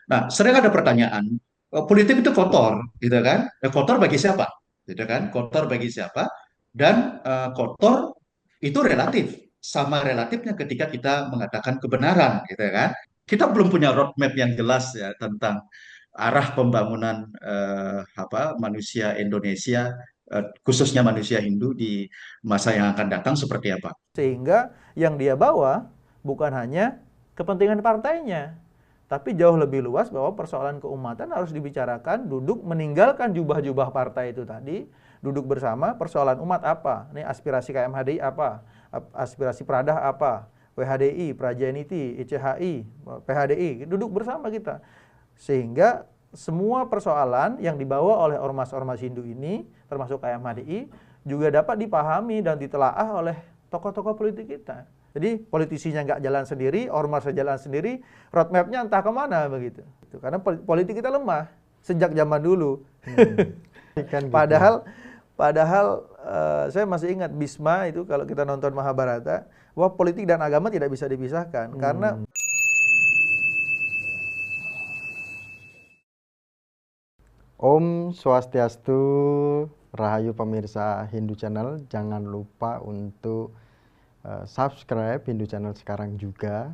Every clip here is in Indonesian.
Nah, sering ada pertanyaan, politik itu kotor, gitu kan? Kotor bagi siapa? Gitu kan? Kotor bagi siapa? Dan kotor itu relatif, sama relatifnya ketika kita mengatakan kebenaran, gitu kan? Kita belum punya roadmap yang jelas ya tentang arah pembangunan manusia Indonesia, khususnya manusia Hindu di masa yang akan datang seperti apa. Sehingga yang dia bawa bukan hanya kepentingan partainya, tapi jauh lebih luas bahwa persoalan keumatan harus dibicarakan, duduk meninggalkan jubah-jubah partai itu tadi, duduk bersama persoalan umat apa, ini aspirasi KMHDI apa, aspirasi Pradah apa, WHDI, Prajaniti, ICHI, PHDI, duduk bersama kita. Sehingga semua persoalan yang dibawa oleh ormas-ormas Hindu ini, termasuk KMHDI, juga dapat dipahami dan ditelaah oleh tokoh-tokoh politik kita. Jadi politisinya nggak jalan sendiri, ormasnya jalan sendiri, roadmapnya entah kemana begitu. Karena politik kita lemah sejak zaman dulu. Hmm. Kan gitu ya. Padahal padahal saya masih ingat Bisma itu kalau kita nonton Mahabharata, bahwa politik dan agama tidak bisa dipisahkan karena Hmm. Om Swastiastu, Rahayu pemirsa Hindu Channel, jangan lupa untuk subscribe Hindu Channel sekarang juga.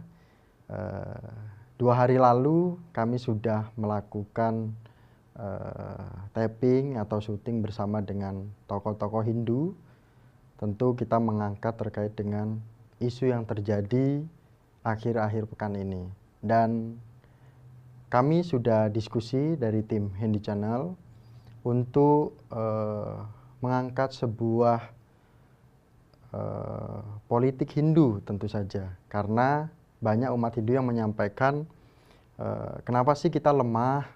Eh, 2 hari lalu kami sudah melakukan tapping atau syuting bersama dengan tokoh-tokoh Hindu. Tentu kita mengangkat terkait dengan isu yang terjadi akhir-akhir pekan ini. Dan kami sudah diskusi dari tim Handy Channel untuk mengangkat sebuah politik Hindu tentu saja. Karena banyak umat Hindu yang menyampaikan kenapa sih kita lemah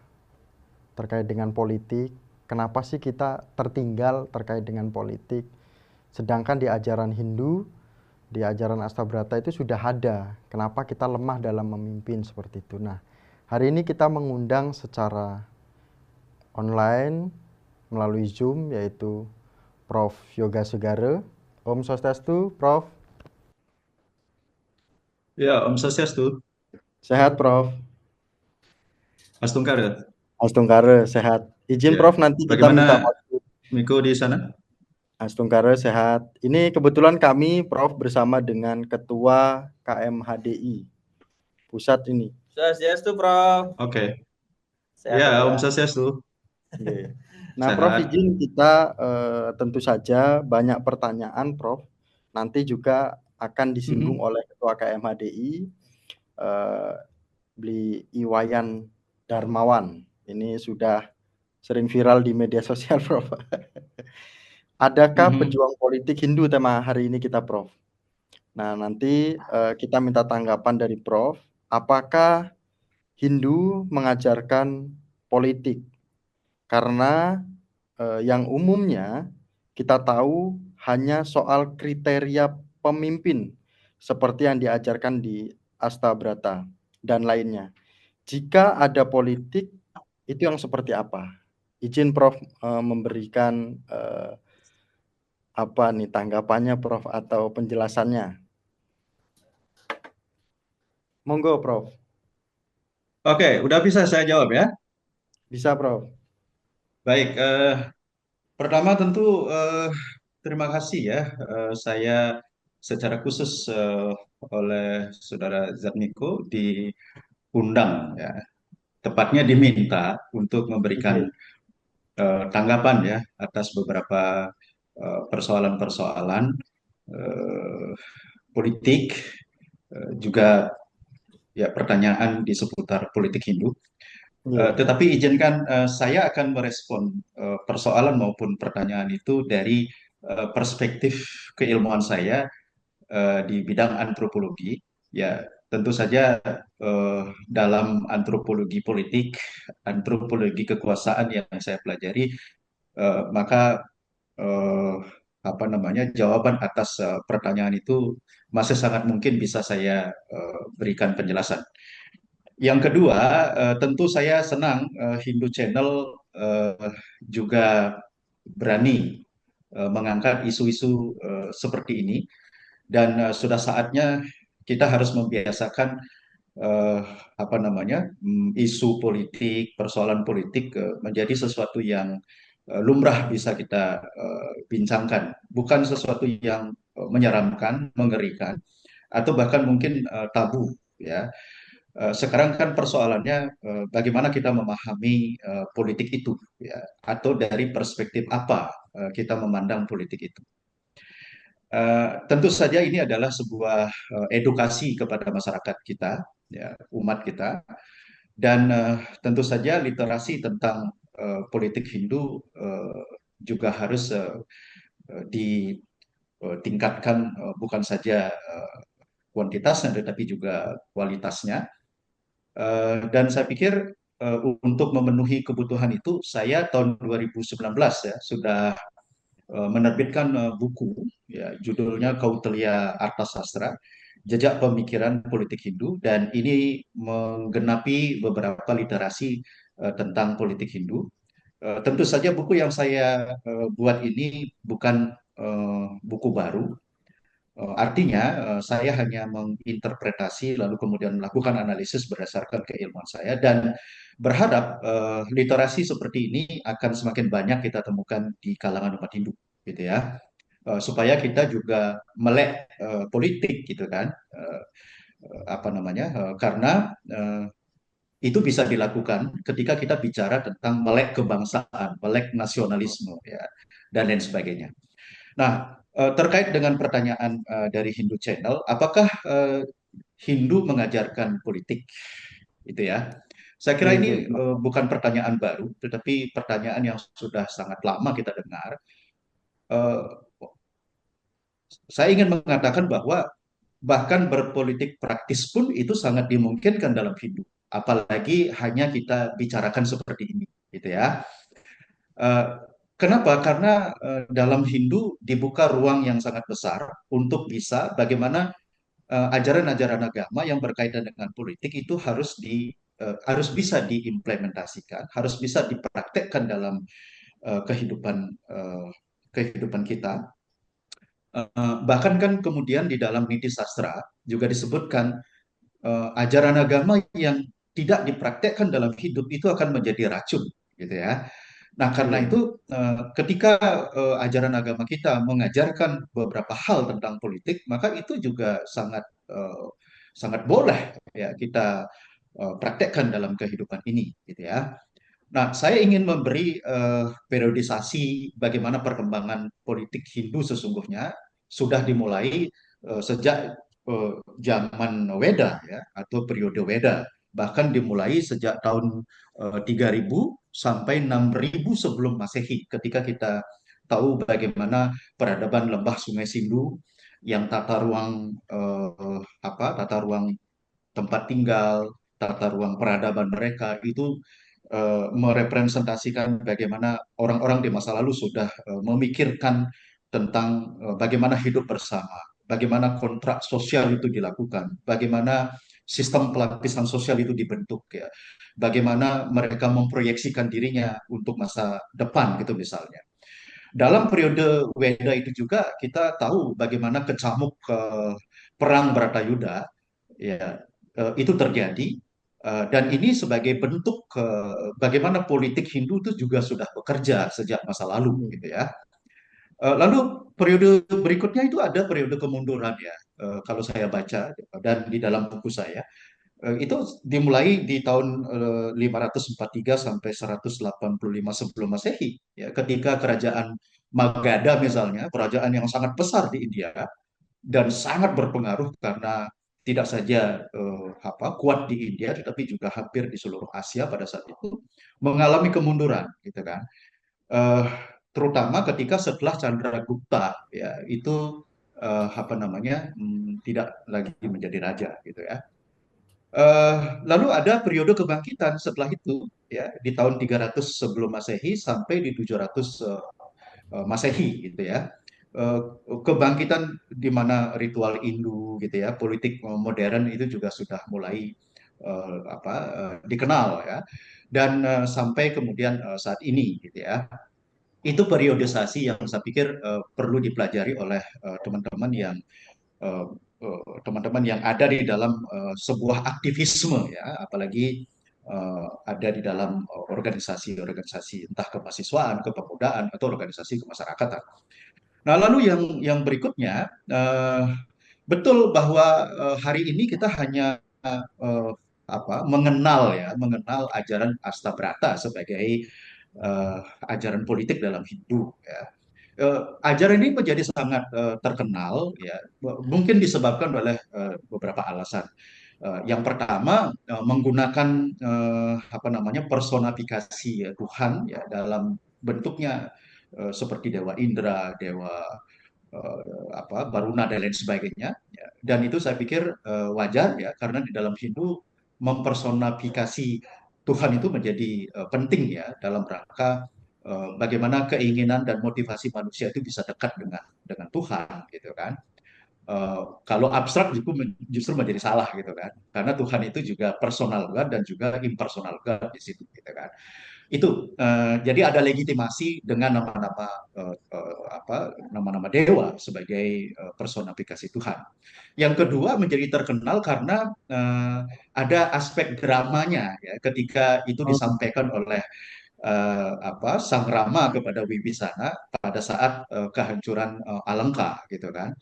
terkait dengan politik, kenapa sih kita tertinggal terkait dengan politik. Sedangkan di ajaran Hindu, di ajaran Astabrata itu sudah ada. Kenapa kita lemah dalam memimpin seperti itu. Nah, hari ini kita mengundang secara online melalui Zoom yaitu Prof. Yoga Segara. Om Swastiastu, Prof. Ya, Om Swastiastu, Sehat, Prof. Astungkar ya. Astungkara, sehat. Izin, Ya, Prof, nanti kita minta bagaimana waktu. Miko di sana? Astungkara, sehat. Ini kebetulan kami, Prof, bersama dengan Ketua KMHDI pusat ini. Swastiastu, Prof. Oke. Sehat ya, Ya, Om Prof. Swastiastu. Oke. Nah, Prof, Sehat. izin kita tentu saja banyak pertanyaan, Prof. Nanti juga akan disinggung Mhm. oleh Ketua KMHDI, eh, Bli Iwayan Darmawan. Ini sudah sering viral di media sosial, Prof. Adakah Mhm. pejuang politik Hindu tema hari ini kita, Prof? Nah, nanti kita minta tanggapan dari Prof. Apakah Hindu mengajarkan politik? Karena yang umumnya kita tahu hanya soal kriteria pemimpin seperti yang diajarkan di Astabrata dan lainnya. Jika ada politik, itu yang seperti apa? Izin Prof memberikan apa nih tanggapannya Prof atau penjelasannya. Monggo Prof. Oke, udah bisa saya jawab ya. Bisa Prof. Baik, pertama tentu terima kasih ya. Saya secara khusus oleh Saudara Zatmiko diundang ya. Tepatnya diminta untuk memberikan Oke. tanggapan ya atas beberapa persoalan-persoalan eh, politik, juga ya pertanyaan di seputar politik Hindu. Iya. Tetapi izinkan saya akan merespon persoalan maupun pertanyaan itu dari perspektif keilmuan saya di bidang antropologi. Ya, tentu saja dalam antropologi politik, antropologi kekuasaan yang saya pelajari, maka eh, jawaban atas pertanyaan itu masih sangat mungkin bisa saya berikan penjelasan. Yang kedua, tentu saya senang Hindu Channel juga berani mengangkat isu-isu seperti ini dan sudah saatnya kita harus membiasakan eh, apa namanya, isu politik, persoalan politik menjadi sesuatu yang lumrah bisa kita bincangkan, bukan sesuatu yang menyeramkan, mengerikan, atau bahkan mungkin tabu, ya. Sekarang kan persoalannya bagaimana kita memahami politik itu, ya, atau dari perspektif apa kita memandang politik itu. Tentu saja ini adalah sebuah edukasi kepada masyarakat kita, ya, umat kita, dan tentu saja literasi tentang politik Hindu juga harus ditingkatkan, bukan saja kuantitasnya tetapi juga kualitasnya. Dan saya pikir untuk memenuhi kebutuhan itu, saya tahun 2019 ya sudah menerbitkan buku, ya, judulnya Kautilya Arthasastra, Jejak Pemikiran Politik Hindu, dan ini menggenapi beberapa literasi tentang politik Hindu. Tentu saja buku yang saya buat ini bukan buku baru. Artinya, saya hanya menginterpretasi lalu kemudian melakukan analisis berdasarkan keilmuan saya, dan berharap literasi seperti ini akan semakin banyak kita temukan di kalangan umat Hindu, gitu ya. Supaya kita juga melek politik, gitu kan. Apa namanya? Karena itu bisa dilakukan ketika kita bicara tentang melek kebangsaan, melek nasionalisme, ya, dan lain sebagainya. Nah, terkait dengan pertanyaan dari Hindu Channel, apakah Hindu mengajarkan politik? Itu ya. Saya kira Iya, ini Pak. bukan pertanyaan baru, tetapi pertanyaan yang sudah sangat lama kita dengar. Eh, saya ingin mengatakan bahwa bahkan berpolitik praktis pun itu sangat dimungkinkan dalam Hindu. Apalagi hanya kita bicarakan seperti ini, gitu ya. Eh, Kenapa? Karena dalam Hindu dibuka ruang yang sangat besar untuk bisa bagaimana ajaran-ajaran agama yang berkaitan dengan politik itu harus bisa diimplementasikan, harus bisa dipraktekkan dalam kehidupan kehidupan kita. Bahkan kan kemudian di dalam niti sastra juga disebutkan ajaran agama yang tidak dipraktekkan dalam hidup itu akan menjadi racun, gitu ya. Nah, karena Iya. itu ketika ajaran agama kita mengajarkan beberapa hal tentang politik, maka itu juga sangat sangat boleh ya kita praktekkan dalam kehidupan ini, gitu ya. Nah, saya ingin memberi periodisasi bagaimana perkembangan politik Hindu sesungguhnya sudah dimulai sejak zaman Weda, ya, atau periode Weda, bahkan dimulai sejak tahun 3000 sampai 6000 sebelum Masehi, ketika kita tahu bagaimana peradaban lembah Sungai Sindu yang tata ruang tempat tinggal, tata ruang peradaban mereka itu merepresentasikan bagaimana orang-orang di masa lalu sudah memikirkan tentang bagaimana hidup bersama, bagaimana kontrak sosial itu dilakukan, bagaimana sistem pelapisan sosial itu dibentuk, ya, bagaimana mereka memproyeksikan dirinya untuk masa depan, gitu misalnya. Dalam periode Weda itu juga kita tahu bagaimana kecamuk perang Bratayuda, ya, itu terjadi. Dan ini sebagai bentuk bagaimana politik Hindu itu juga sudah bekerja sejak masa lalu, Iya. gitu ya. Lalu periode berikutnya itu ada periode kemunduran, ya. Kalau saya baca dan di dalam buku saya, itu dimulai di tahun 543 sampai 185 sebelum Masehi, ya, ketika kerajaan Magadha misalnya, kerajaan yang sangat besar di India dan sangat berpengaruh karena tidak saja kuat di India tetapi juga hampir di seluruh Asia pada saat itu mengalami kemunduran, gitu kan. Eh, Terutama ketika setelah Chandragupta, ya, itu tidak lagi menjadi raja, gitu ya. Lalu ada periode kebangkitan setelah itu, ya, di tahun 300 sebelum Masehi sampai di 700 Masehi, gitu ya. Eh, Kebangkitan di mana ritual Hindu, gitu ya, politik modern itu juga sudah mulai dikenal, ya. Dan sampai kemudian saat ini, gitu ya. Itu periodisasi yang saya pikir perlu dipelajari oleh teman-teman yang teman-teman yang ada di dalam sebuah aktivisme ya, apalagi ada di dalam organisasi-organisasi entah kemahasiswaan, kepemudaan atau organisasi kemasyarakatan. Nah, lalu yang berikutnya, betul bahwa hari ini kita hanya mengenal ajaran Astabrata sebagai ajaran politik dalam Hindu ya. Ajaran ini menjadi sangat terkenal ya, mungkin disebabkan oleh beberapa alasan. Yang pertama, menggunakan personifikasi ya, Tuhan ya dalam bentuknya seperti Dewa Indra, Dewa Baruna dan lain sebagainya. Ya. Dan itu saya pikir wajar ya, karena di dalam Hindu mempersonifikasi Tuhan itu menjadi penting ya dalam rangka bagaimana keinginan dan motivasi manusia itu bisa dekat dengan Tuhan gitu kan. Kalau abstrak justru menjadi salah gitu kan, karena Tuhan itu juga personal God dan juga impersonal God di situ gitu kan. Itu jadi ada legitimasi dengan nama-nama dewa sebagai personifikasi Tuhan. Yang kedua menjadi terkenal karena ada aspek dramanya ya, ketika itu disampaikan oleh Sang Rama kepada Wibisana pada saat kehancuran Alengka gitu kan.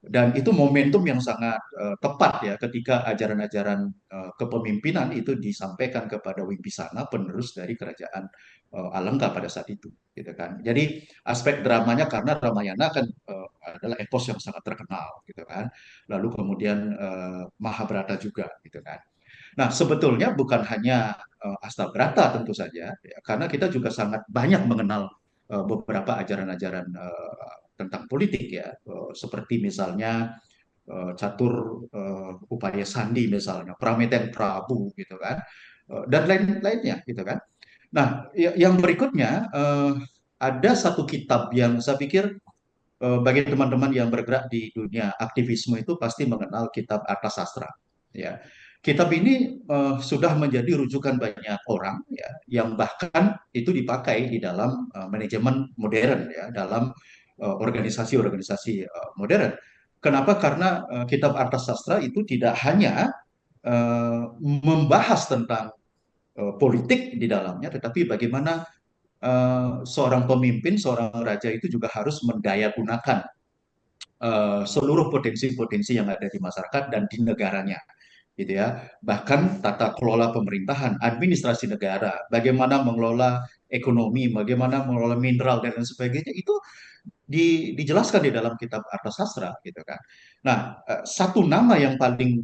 Dan itu momentum yang sangat tepat ya, ketika ajaran-ajaran kepemimpinan itu disampaikan kepada Wibisana, penerus dari kerajaan Alengka pada saat itu, gitu kan. Jadi aspek dramanya karena Ramayana kan adalah epos yang sangat terkenal, gitu kan. Lalu kemudian Mahabharata juga, gitu kan. Nah, sebetulnya bukan hanya Astabrata tentu saja, ya, karena kita juga sangat banyak mengenal beberapa ajaran-ajaran tentang politik ya, seperti misalnya catur upaya sandi misalnya, Prameten Prabu gitu kan, dan lain-lainnya gitu kan. Nah, yang berikutnya ada satu kitab yang saya pikir bagi teman-teman yang bergerak di dunia aktivisme itu pasti mengenal kitab Arthasastra. Ya, kitab ini sudah menjadi rujukan banyak orang ya, yang bahkan itu dipakai di dalam manajemen modern ya, dalam organisasi-organisasi modern. Kenapa? Karena kitab Arthasastra itu tidak hanya membahas tentang politik di dalamnya, tetapi bagaimana seorang pemimpin, seorang raja itu juga harus mendayagunakan seluruh potensi-potensi yang ada di masyarakat dan di negaranya, gitu ya. Bahkan tata kelola pemerintahan, administrasi negara, bagaimana mengelola ekonomi, bagaimana mengelola mineral dan lain sebagainya itu dijelaskan di dalam kitab Arthasastra, gitu kan. Nah, satu nama yang paling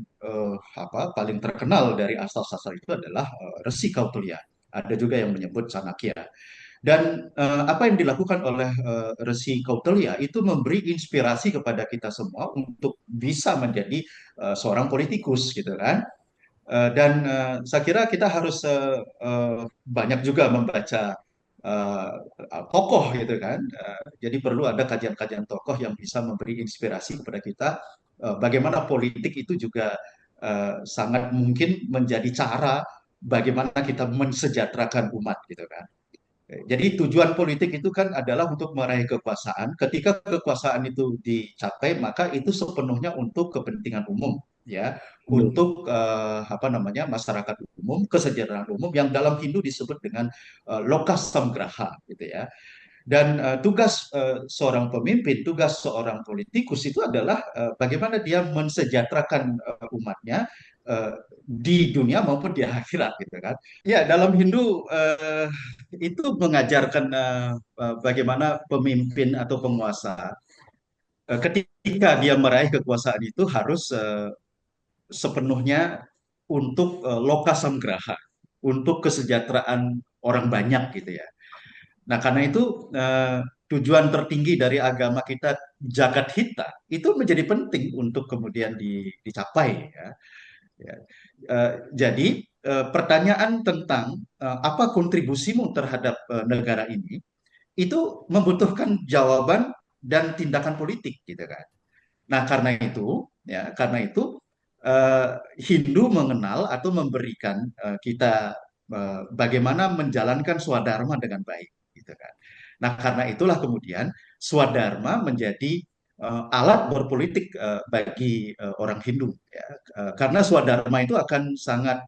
terkenal dari Arthasastra itu adalah Resi Kautilya. Ada juga yang menyebut Chanakya. Dan apa yang dilakukan oleh Resi Kautilya itu memberi inspirasi kepada kita semua untuk bisa menjadi seorang politikus gitu kan. Dan saya kira kita harus banyak juga membaca uh, tokoh gitu kan. Jadi perlu ada kajian-kajian tokoh yang bisa memberi inspirasi kepada kita bagaimana politik itu juga sangat mungkin menjadi cara bagaimana kita mensejahterakan umat gitu kan. Jadi tujuan politik itu kan adalah untuk meraih kekuasaan. Ketika kekuasaan itu dicapai, maka itu sepenuhnya untuk kepentingan umum, ya, untuk masyarakat umum, kesejahteraan umum yang dalam Hindu disebut dengan loka samgraha, gitu ya. Dan tugas seorang pemimpin, tugas seorang politikus itu adalah bagaimana dia mensejahterakan umatnya di dunia maupun di akhirat, gitu kan. Ya, dalam Hindu itu mengajarkan bagaimana pemimpin atau penguasa ketika dia meraih kekuasaan itu harus sepenuhnya untuk loka samgraha, untuk kesejahteraan orang banyak gitu ya. Nah, karena itu tujuan tertinggi dari agama kita Jagat Hita itu menjadi penting untuk kemudian dicapai ya. Ya. Jadi pertanyaan tentang apa kontribusimu terhadap negara ini itu membutuhkan jawaban dan tindakan politik gitu kan. Nah, karena itu eh, Hindu mengenal atau memberikan kita bagaimana menjalankan swadharma dengan baik gitu kan. Nah, karena itulah kemudian swadharma menjadi alat berpolitik bagi orang Hindu, ya. Karena Swadharma itu akan sangat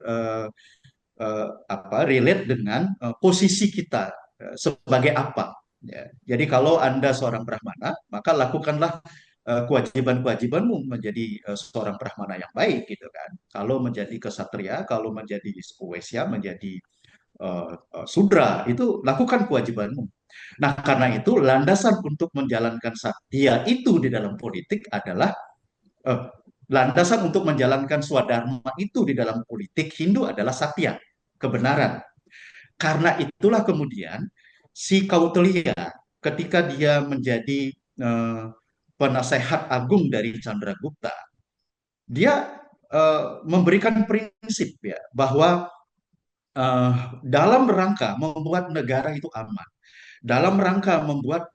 relate dengan posisi kita sebagai apa. Ya. Jadi kalau Anda seorang Brahmana, maka lakukanlah kewajiban-kewajibanmu menjadi seorang Brahmana yang baik, gitu kan. Kalau menjadi kesatria, kalau menjadi Wesya, menjadi Sudra, itu lakukan kewajibanmu. Nah, karena itu landasan untuk menjalankan satya itu di dalam politik adalah eh, landasan untuk menjalankan swadharma itu di dalam politik Hindu adalah satya, kebenaran. Karena itulah kemudian si Kautilya ketika dia menjadi eh, penasehat agung dari Chandragupta, dia memberikan prinsip ya bahwa eh, dalam rangka membuat negara itu aman, dalam rangka membuat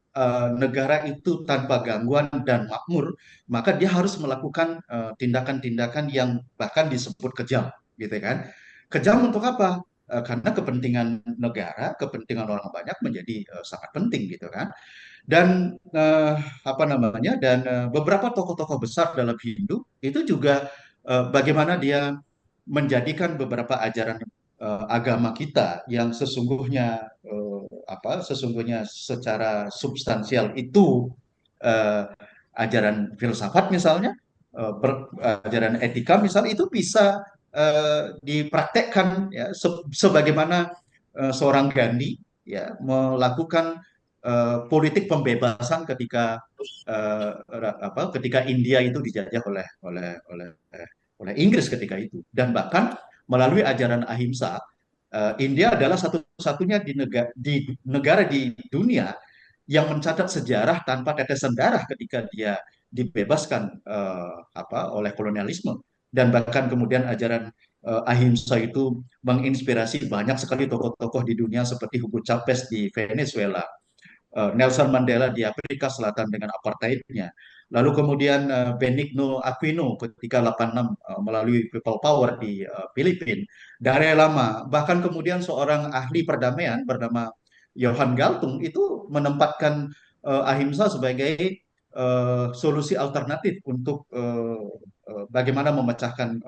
negara itu tanpa gangguan dan makmur, maka dia harus melakukan tindakan-tindakan yang bahkan disebut kejam, gitu kan? Kejam untuk apa? Karena kepentingan negara, kepentingan orang banyak menjadi sangat penting, gitu kan? Dan apa namanya? Dan beberapa tokoh-tokoh besar dalam Hindu itu juga bagaimana dia menjadikan beberapa ajaran agama kita yang sesungguhnya sesungguhnya secara substansial itu eh, ajaran filsafat misalnya, ajaran etika misalnya itu bisa dipraktekkan ya sebagaimana seorang Gandhi ya melakukan politik pembebasan ketika ketika India itu dijajah oleh Inggris ketika itu, dan bahkan melalui ajaran ahimsa India adalah satu-satunya di negara di dunia yang mencatat sejarah tanpa tetesan darah ketika dia dibebaskan oleh kolonialisme, dan bahkan kemudian ajaran ahimsa itu menginspirasi banyak sekali tokoh-tokoh di dunia seperti Hugo Chavez di Venezuela, Nelson Mandela di Afrika Selatan dengan apartheidnya. Lalu kemudian Benigno Aquino ketika 86 melalui People Power di Filipina. Dalai Lama, bahkan kemudian seorang ahli perdamaian bernama Johan Galtung itu menempatkan ahimsa sebagai solusi alternatif untuk bagaimana memecahkan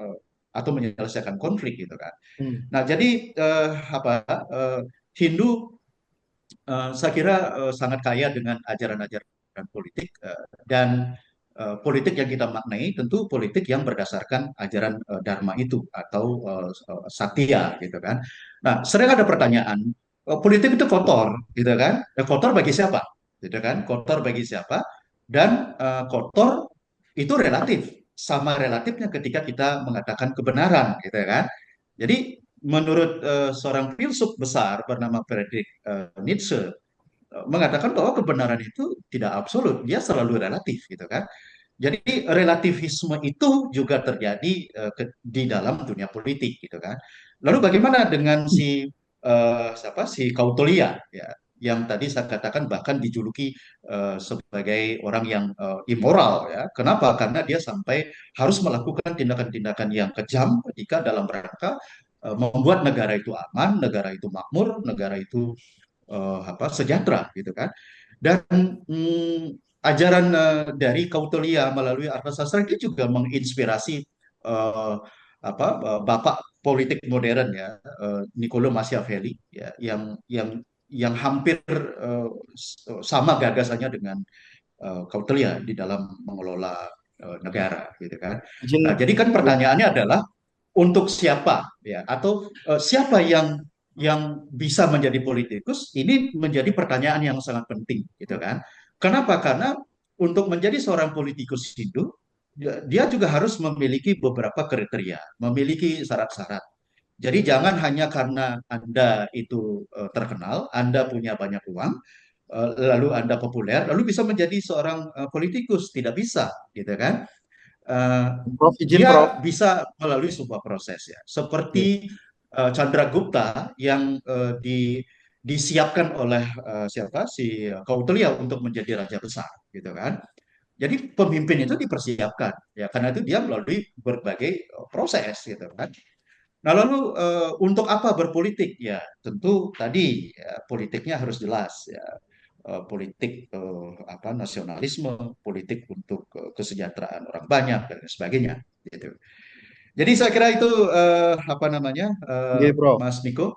atau menyelesaikan konflik, gitu kan. Hmm. Nah, jadi Hindu saya kira sangat kaya dengan ajaran-ajaran politik, dan politik yang kita maknai tentu politik yang berdasarkan ajaran Dharma itu atau Satya, gitu kan. Nah, sering ada pertanyaan, politik itu kotor, gitu kan? Kotor bagi siapa? Gitu kan? Kotor bagi siapa? Dan kotor itu relatif, sama relatifnya ketika kita mengatakan kebenaran, gitu kan? Jadi menurut seorang filsuf besar bernama Friedrich Nietzsche mengatakan bahwa kebenaran itu tidak absolut, dia selalu relatif, gitu kan. Jadi relativisme itu juga terjadi di dalam dunia politik, gitu kan. Lalu bagaimana dengan si Kautolia ya, yang tadi saya katakan bahkan dijuluki sebagai orang yang immoral ya. Kenapa? Karena dia sampai harus melakukan tindakan-tindakan yang kejam ketika dalam rangka membuat negara itu aman, negara itu makmur, negara itu sejahtera, gitu kan. Dan ajaran dari Kautolia melalui Arthasastra itu juga menginspirasi eh, bapak politik modern ya, Niccolo Machiavelli ya, yang hampir sama gagasannya dengan Kautelia di dalam mengelola negara, gitu kan. Nah, Izin, jadi kan pertanyaannya adalah untuk siapa ya, atau siapa yang bisa menjadi politikus, ini menjadi pertanyaan yang sangat penting, gitu kan. Kenapa? Karena untuk menjadi seorang politikus Hindu, dia juga harus memiliki beberapa kriteria, memiliki syarat-syarat. Jadi jangan hanya karena Anda itu terkenal, Anda punya banyak uang, lalu Anda populer, lalu bisa menjadi seorang politikus, tidak bisa, gitu kan. Eh, Prof, izin Prof. Dia bisa melalui sebuah proses ya, Ya. seperti Chandragupta yang disiapkan oleh siapa si Kautilya untuk menjadi raja besar, gitu kan. Jadi pemimpin itu dipersiapkan ya, karena itu dia melalui berbagai proses, gitu kan. Nah, lalu untuk apa berpolitik? Ya, tentu tadi ya, politiknya harus jelas ya. politik apa nasionalisme, politik untuk kesejahteraan orang banyak dan sebagainya. Gitu. Jadi saya kira itu apa namanya, Oke, Prof. Mas Miko.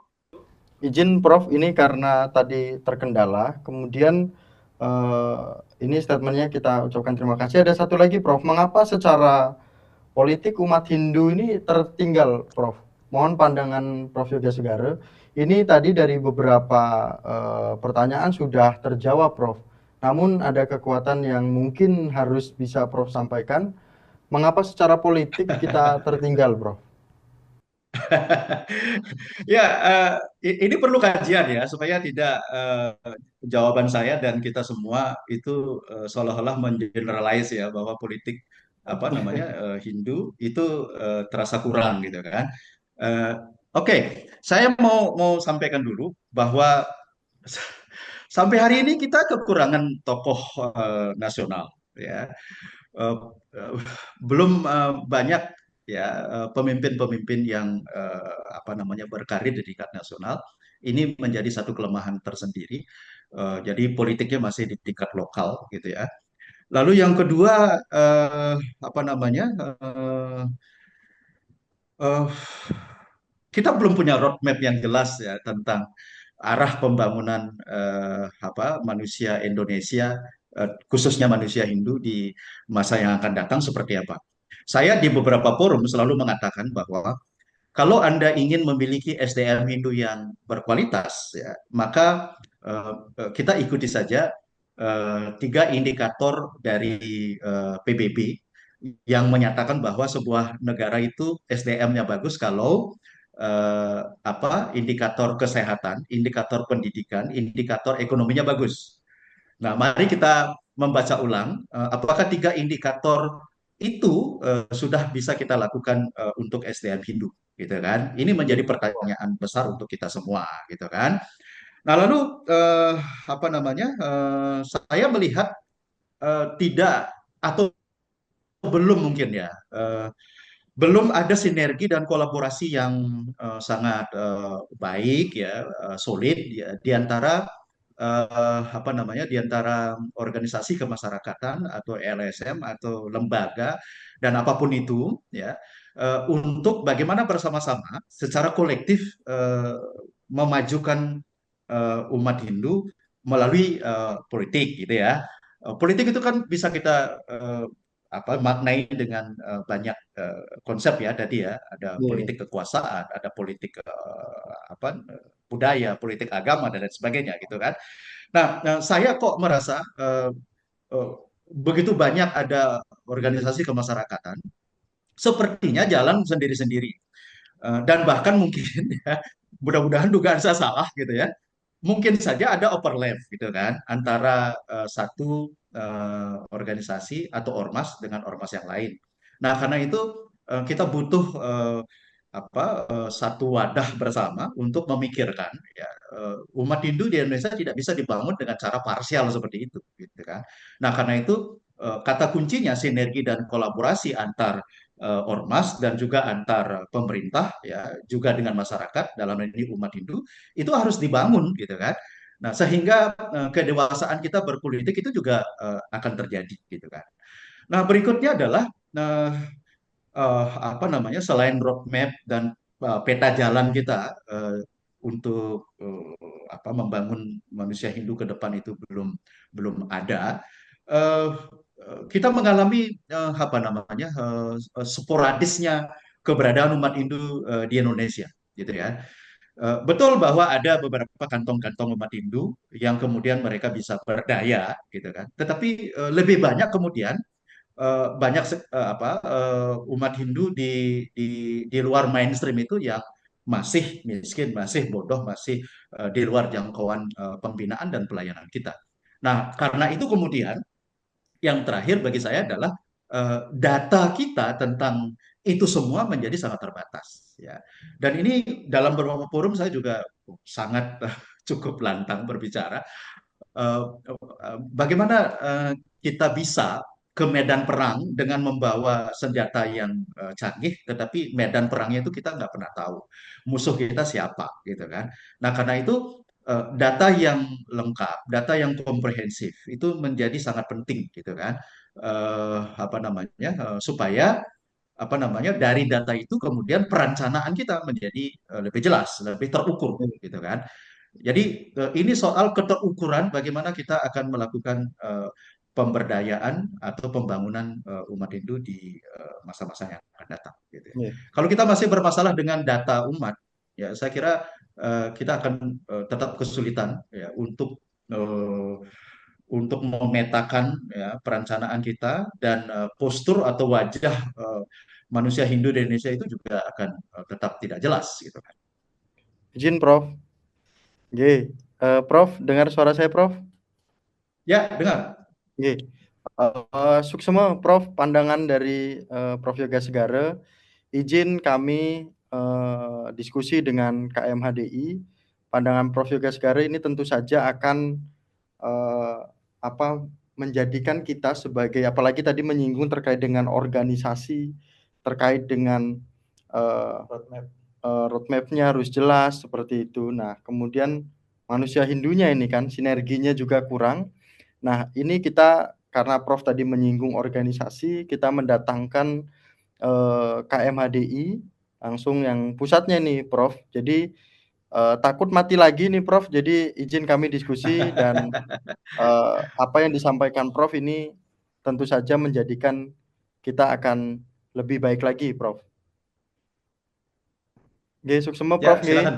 Izin Prof, ini karena tadi terkendala, kemudian eh, ini statementnya kita ucapkan terima kasih. Ada satu lagi Prof, mengapa secara politik umat Hindu ini tertinggal Prof? Mohon pandangan Prof Yoga Segara. Ini tadi dari beberapa pertanyaan sudah terjawab Prof. Namun ada kekuatan yang mungkin harus bisa Prof sampaikan. Mengapa secara politik kita tertinggal Prof? Ya, ini perlu kajian ya supaya tidak jawaban saya dan kita semua itu seolah-olah mengeneralize ya bahwa politik apa namanya Hindu itu terasa kurang gitu kan. Eh, Oke, saya mau sampaikan dulu bahwa sampai hari ini kita kekurangan tokoh nasional ya. Eh, eh, Belum banyak ya pemimpin-pemimpin yang apa namanya berkarir di tingkat nasional. Ini menjadi satu kelemahan tersendiri. Jadi politiknya masih di tingkat lokal gitu ya. Lalu yang kedua apa namanya eh, kita belum punya roadmap yang jelas ya tentang arah pembangunan apa manusia Indonesia khususnya manusia Hindu di masa yang akan datang seperti apa. Saya di beberapa forum selalu mengatakan bahwa kalau Anda ingin memiliki SDM Hindu yang berkualitas, ya, maka kita ikuti saja tiga indikator dari PBB yang menyatakan bahwa sebuah negara itu SDM-nya bagus kalau apa indikator kesehatan, indikator pendidikan, indikator ekonominya bagus. Nah, mari kita membaca ulang apakah tiga indikator itu sudah bisa kita lakukan untuk SDM Hindu, gitu kan? Ini menjadi pertanyaan besar untuk kita semua, gitu kan? Nah, lalu apa namanya? Saya melihat tidak atau belum mungkin ya, belum ada sinergi dan kolaborasi yang sangat baik ya, solid ya, di antara apa namanya di antara organisasi kemasyarakatan atau LSM atau lembaga dan apapun itu ya untuk bagaimana bersama-sama secara kolektif memajukan umat Hindu melalui politik gitu ya. Politik itu kan bisa kita apa maknai dengan banyak konsep ya tadi ya ada Iya. politik kekuasaan ada politik apa budaya politik agama dan lain sebagainya gitu kan. Nah, saya kok merasa eh, begitu banyak ada organisasi kemasyarakatan, sepertinya jalan sendiri-sendiri. Dan bahkan mungkin ya, mudah-mudahan dugaan saya salah gitu ya, mungkin saja ada overlap gitu kan antara satu organisasi atau ormas dengan ormas yang lain. Nah, karena itu kita butuh apa satu wadah bersama untuk memikirkan ya umat Hindu di Indonesia tidak bisa dibangun dengan cara parsial seperti itu gitu kan. Nah, karena itu kata kuncinya sinergi dan kolaborasi antar ormas dan juga antar pemerintah ya juga dengan masyarakat dalam hal ini umat Hindu itu harus dibangun gitu kan. Nah, sehingga kedewasaan kita berpolitik itu juga akan terjadi gitu kan. Nah, berikutnya adalah eh, apa namanya selain roadmap dan peta jalan kita untuk apa membangun manusia Hindu ke depan itu belum belum ada. Eh, kita mengalami apa namanya sporadisnya keberadaan umat Hindu di Indonesia, gitu ya. Betul bahwa ada beberapa kantong-kantong umat Hindu yang kemudian mereka bisa berdaya, gitu kan. Tetapi lebih banyak kemudian banyak apa umat Hindu di di luar mainstream itu yang masih miskin, masih bodoh, masih di luar jangkauan pembinaan dan pelayanan kita. Nah, karena itu kemudian yang terakhir bagi saya adalah data kita tentang itu semua menjadi sangat terbatas ya. Dan ini dalam beberapa forum saya juga sangat cukup lantang berbicara bagaimana kita bisa ke medan perang dengan membawa senjata yang canggih, tetapi medan perangnya itu kita nggak pernah tahu musuh kita siapa, gitu kan? Nah, karena itu data yang lengkap, data yang komprehensif itu menjadi sangat penting gitu kan. Apa namanya? Supaya apa namanya dari data itu kemudian perencanaan kita menjadi lebih jelas, lebih terukur gitu kan. Jadi ini soal keterukuran bagaimana kita akan melakukan pemberdayaan atau pembangunan umat Hindu di masa-masa yang akan datang. Gitu ya. Iya. Kalau kita masih bermasalah dengan data umat, ya saya kira kita akan tetap kesulitan ya untuk memetakan ya, perencanaan kita dan postur atau wajah manusia Hindu di Indonesia itu juga akan tetap tidak jelas gitu kan. Izin Prof. Oke. Prof, dengar suara saya Prof? Ya, dengar. Oke. Suksema Prof, pandangan dari Prof Yoga Segara. Izin kami diskusi dengan KMHDI. Pandangan Prof Yoga Segara ini tentu saja akan menjadikan kita sebagai, apalagi tadi menyinggung terkait dengan organisasi, terkait dengan roadmap-nya harus jelas seperti itu. Nah, kemudian manusia Hindunya ini kan sinerginya juga kurang. Nah, ini kita karena Prof tadi menyinggung organisasi, kita mendatangkan KMHDI langsung yang pusatnya nih Prof. Jadi takut mati lagi nih Prof. Jadi izin kami diskusi dan apa yang disampaikan Prof ini tentu saja menjadikan kita akan lebih baik lagi Prof. Oke, suksema Prof. Ya, silakan.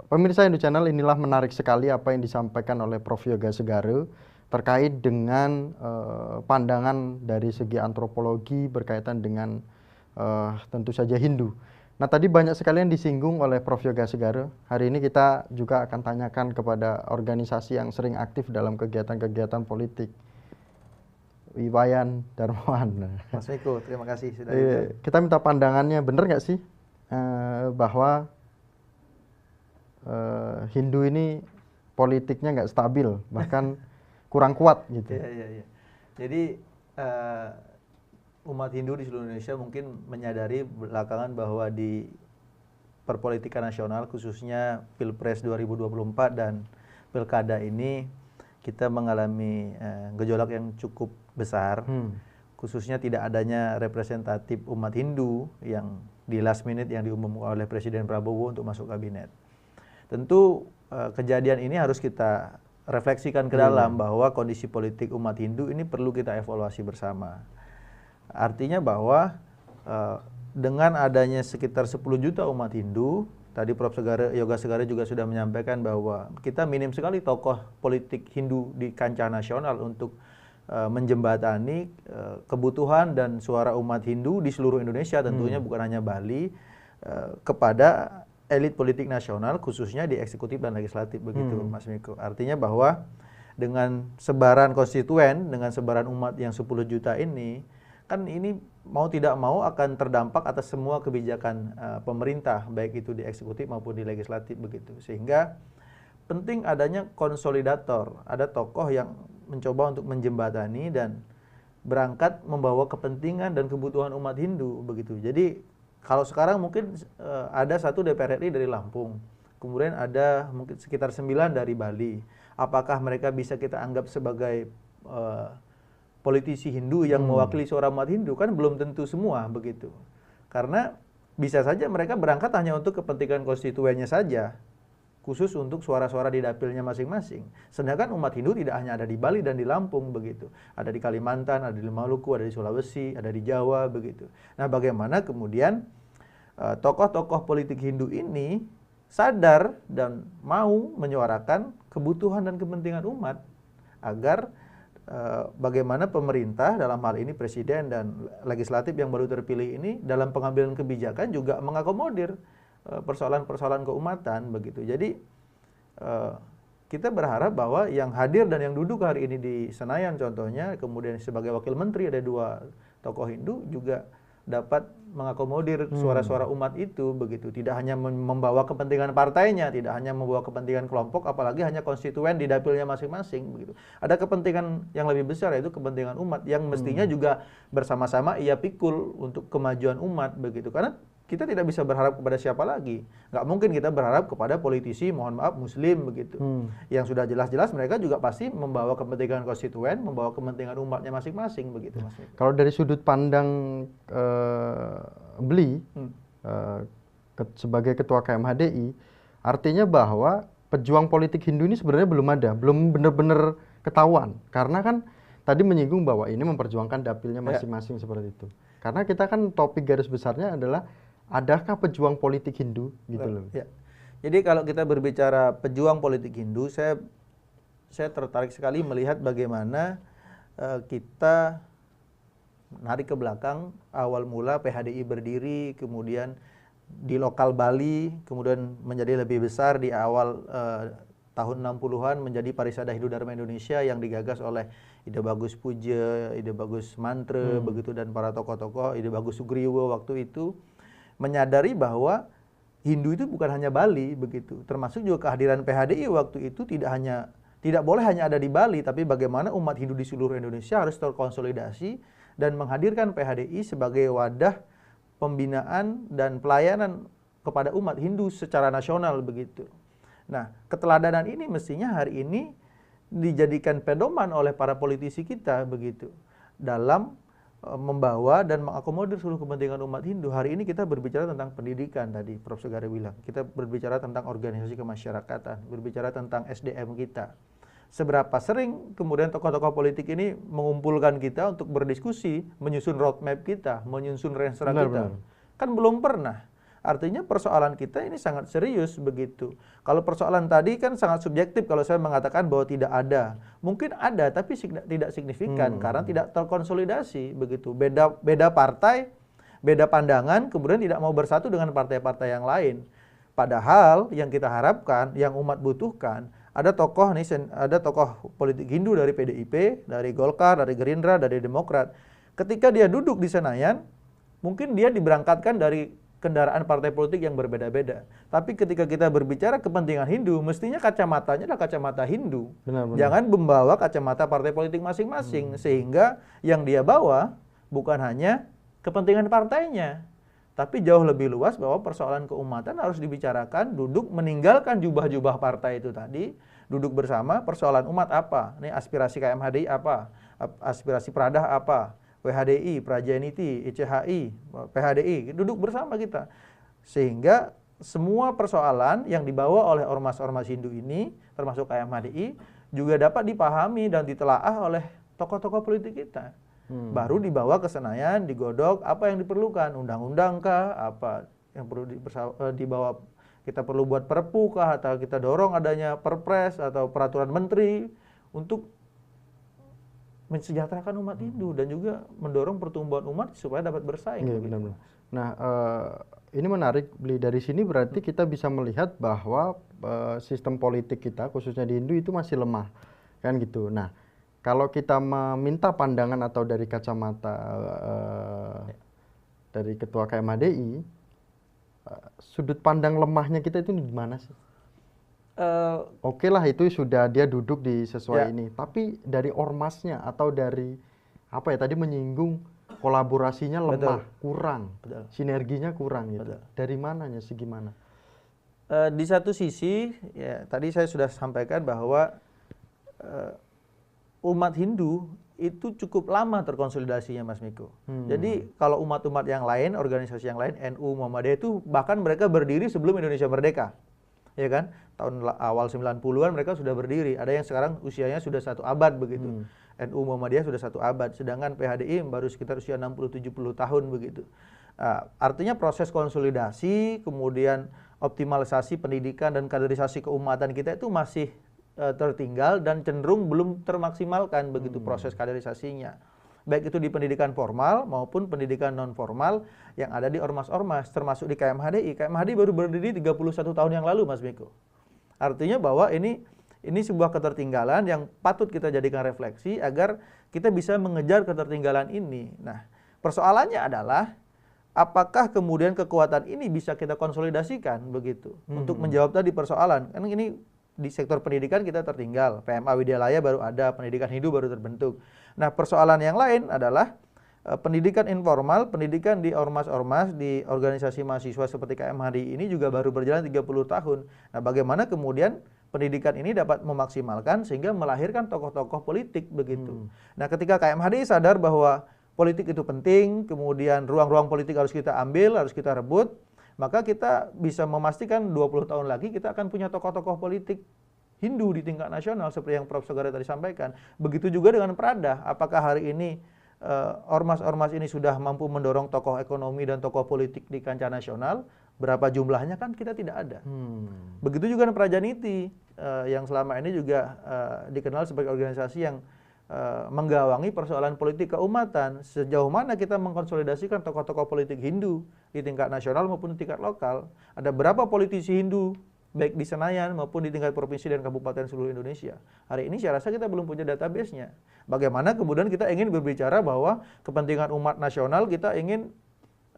Pemirsa Hindu Channel, inilah menarik sekali apa yang disampaikan oleh Prof Yoga Segara terkait dengan pandangan dari segi antropologi berkaitan dengan tentu saja Hindu. Nah, tadi banyak sekali yang disinggung oleh Prof Yoga Segara. Hari ini kita juga akan tanyakan kepada organisasi yang sering aktif dalam kegiatan-kegiatan politik. Wiwayan Darmawan. Mas Miko, terima kasih sudah kita minta pandangannya, benar nggak sih bahwa Hindu ini politiknya nggak stabil, bahkan kurang kuat gitu. Iya. Jadi umat Hindu di seluruh Indonesia mungkin menyadari belakangan bahwa di perpolitikan nasional khususnya Pilpres 2024 dan Pilkada ini kita mengalami gejolak yang cukup besar. Khususnya tidak adanya representatif umat Hindu yang di last minute yang diumumkan oleh Presiden Prabowo untuk masuk kabinet. Tentu kejadian ini harus kita refleksikan ke dalam bahwa kondisi politik umat Hindu ini perlu kita evaluasi bersama. Artinya bahwa dengan adanya sekitar 10 juta umat Hindu, tadi Prof Yoga Segara juga sudah menyampaikan bahwa kita minim sekali tokoh politik Hindu di kancah nasional untuk menjembatani kebutuhan dan suara umat Hindu di seluruh Indonesia, tentunya bukan hanya Bali, kepada elit politik nasional khususnya di eksekutif dan legislatif begitu Mas Miko. Artinya bahwa dengan sebaran konstituen, dengan sebaran umat yang 10 juta ini, kan ini mau tidak mau akan terdampak atas semua kebijakan pemerintah, baik itu di eksekutif maupun di legislatif begitu. Sehingga penting adanya konsolidator, ada tokoh yang mencoba untuk menjembatani dan berangkat membawa kepentingan dan kebutuhan umat Hindu begitu. Jadi kalau sekarang mungkin ada satu DPR RI dari Lampung, kemudian ada mungkin sekitar 9 dari Bali. Apakah mereka bisa kita anggap sebagai politisi Hindu yang mewakili suara umat Hindu? Kan belum tentu semua begitu. Karena bisa saja mereka berangkat hanya untuk kepentingan konstituennya saja, khusus untuk suara-suara di dapilnya masing-masing. Sedangkan umat Hindu tidak hanya ada di Bali dan di Lampung begitu. Ada di Kalimantan, ada di Maluku, ada di Sulawesi, ada di Jawa begitu. Nah, bagaimana kemudian tokoh-tokoh politik Hindu ini sadar dan mau menyuarakan kebutuhan dan kepentingan umat agar bagaimana pemerintah dalam hal ini presiden dan legislatif yang baru terpilih ini dalam pengambilan kebijakan juga mengakomodir persoalan-persoalan keumatan begitu. Jadi kita berharap bahwa yang hadir dan yang duduk hari ini di Senayan contohnya, kemudian sebagai wakil menteri ada 2 tokoh Hindu juga dapat mengakomodir suara-suara umat itu begitu. Tidak hanya membawa kepentingan partainya, tidak hanya membawa kepentingan kelompok, apalagi hanya konstituen di dapilnya masing-masing begitu. Ada kepentingan yang lebih besar, yaitu kepentingan umat yang mestinya juga bersama-sama ia pikul untuk kemajuan umat begitu. Karena kita tidak bisa berharap kepada siapa lagi. Nggak mungkin kita berharap kepada politisi, mohon maaf, Muslim begitu. Yang sudah jelas-jelas mereka juga pasti membawa kepentingan konstituen, membawa kepentingan umatnya masing-masing begitu, Mas Miko. Kalau dari sudut pandang Beli sebagai ketua KMHDI, artinya bahwa pejuang politik Hindu ini sebenarnya belum ada, belum benar-benar ketahuan. Karena kan tadi menyinggung bahwa ini memperjuangkan dapilnya masing-masing seperti itu. Karena kita kan topik garis besarnya adalah adakah pejuang politik Hindu gitu loh. Ya. Jadi kalau kita berbicara pejuang politik Hindu, saya tertarik sekali melihat bagaimana kita narik ke belakang awal mula PHDI berdiri, kemudian di lokal Bali, kemudian menjadi lebih besar di awal tahun 60-an menjadi Parisada Hindu Dharma Indonesia yang digagas oleh Ide Bagus Puja, Ide Bagus Mantre, begitu, dan para tokoh-tokoh, Ide Bagus Sugriwo waktu itu menyadari bahwa Hindu itu bukan hanya Bali begitu. Termasuk juga kehadiran PHDI waktu itu tidak boleh hanya ada di Bali, tapi bagaimana umat Hindu di seluruh Indonesia harus terkonsolidasi dan menghadirkan PHDI sebagai wadah pembinaan dan pelayanan kepada umat Hindu secara nasional begitu. Nah, keteladanan ini mestinya hari ini dijadikan pedoman oleh para politisi kita begitu dalam membawa dan mengakomodir seluruh kepentingan umat Hindu. Hari ini kita berbicara tentang pendidikan tadi, Prof. Sugare bilang. Kita berbicara tentang organisasi kemasyarakatan, berbicara tentang SDM kita. Seberapa sering kemudian tokoh-tokoh politik ini mengumpulkan kita untuk berdiskusi, menyusun roadmap kita, menyusun renstra kita. Kan belum pernah. Artinya persoalan kita ini sangat serius begitu. Kalau persoalan tadi kan sangat subjektif kalau saya mengatakan bahwa tidak ada. Mungkin ada tapi tidak signifikan karena tidak terkonsolidasi begitu. Beda partai, beda pandangan, kemudian tidak mau bersatu dengan partai-partai yang lain. Padahal yang kita harapkan, yang umat butuhkan, ada tokoh politik Hindu dari PDIP, dari Golkar, dari Gerindra, dari Demokrat. Ketika dia duduk di Senayan, mungkin dia diberangkatkan dari kendaraan partai politik yang berbeda-beda. Tapi ketika kita berbicara kepentingan Hindu, mestinya kacamatanya adalah kacamata Hindu. Benar. Jangan membawa kacamata partai politik masing-masing. Sehingga yang dia bawa bukan hanya kepentingan partainya, tapi jauh lebih luas bahwa persoalan keumatan harus dibicarakan, duduk meninggalkan jubah-jubah partai itu tadi, duduk bersama persoalan umat apa, ini aspirasi KMHDI apa, aspirasi Pradah apa, WHDI, Prajaniti, ICHI, PHDI, duduk bersama kita. Sehingga semua persoalan yang dibawa oleh ormas-ormas Hindu ini, termasuk KMHDI, juga dapat dipahami dan ditelaah oleh tokoh-tokoh politik kita. Baru dibawa ke Senayan, digodok, apa yang diperlukan, undang-undang kah, apa yang perlu dibawa, kita perlu buat perpu kah, atau kita dorong adanya perpres atau peraturan menteri untuk mensejahterakan umat Hindu dan juga mendorong pertumbuhan umat supaya dapat bersaing. Iya, benar-benar. Nah, ini menarik, Beli. Dari sini berarti kita bisa melihat bahwa sistem politik kita, khususnya di Hindu, itu masih lemah, kan gitu. Nah, kalau kita meminta pandangan atau dari kacamata dari Ketua KMHDI, sudut pandang lemahnya kita itu di mana sih? Oke lah, itu sudah dia duduk di sesuai ini. Tapi dari ormasnya atau dari apa ya, tadi menyinggung kolaborasinya lemah, kurang, sinerginya kurang gitu. Dari mananya sih, gimana? Di satu sisi, ya tadi saya sudah sampaikan bahwa umat Hindu itu cukup lama terkonsolidasinya, Mas Miko. Jadi kalau umat-umat yang lain, organisasi yang lain, NU, Muhammadiyah itu bahkan mereka berdiri sebelum Indonesia merdeka. Ya kan? Tahun awal 90-an mereka sudah berdiri. Ada yang sekarang usianya sudah 1 abad begitu. NU Muhammadiyah sudah 1 abad, sedangkan PHDI baru sekitar usia 60-70 tahun begitu. Artinya proses konsolidasi, kemudian optimalisasi pendidikan dan kaderisasi keumatan kita itu masih tertinggal dan cenderung belum termaksimalkan begitu proses kaderisasinya. Baik itu di pendidikan formal maupun pendidikan non formal yang ada di ormas-ormas, termasuk di KMHDI. KMHDI baru berdiri 31 tahun yang lalu, Mas Miko. Artinya bahwa ini sebuah ketertinggalan yang patut kita jadikan refleksi agar kita bisa mengejar ketertinggalan ini. Nah, persoalannya adalah apakah kemudian kekuatan ini bisa kita konsolidasikan begitu untuk menjawab tadi persoalan. Kan ini di sektor pendidikan kita tertinggal, PMA Widyalaya baru ada, pendidikan Hindu baru terbentuk. Nah, persoalan yang lain adalah pendidikan informal, pendidikan di ormas-ormas, di organisasi mahasiswa seperti KMHDI ini juga baru berjalan 30 tahun. Nah, bagaimana kemudian pendidikan ini dapat memaksimalkan sehingga melahirkan tokoh-tokoh politik begitu. Nah, ketika KMHDI sadar bahwa politik itu penting, kemudian ruang-ruang politik harus kita ambil, harus kita rebut, maka kita bisa memastikan 20 tahun lagi kita akan punya tokoh-tokoh politik Hindu di tingkat nasional seperti yang Prof. Soegara tadi sampaikan. Begitu juga dengan Prada. Apakah hari ini ormas-ormas ini sudah mampu mendorong tokoh ekonomi dan tokoh politik di kancah nasional? Berapa jumlahnya kan kita tidak ada. Begitu juga dengan Prajaniti yang selama ini juga dikenal sebagai organisasi yang menggawangi persoalan politik keumatan. Sejauh mana kita mengkonsolidasikan tokoh-tokoh politik Hindu di tingkat nasional maupun di tingkat lokal? Ada berapa politisi Hindu baik di Senayan maupun di tingkat provinsi dan kabupaten seluruh Indonesia? Hari ini saya rasa kita belum punya database-nya. Bagaimana kemudian kita ingin berbicara bahwa kepentingan umat nasional, kita ingin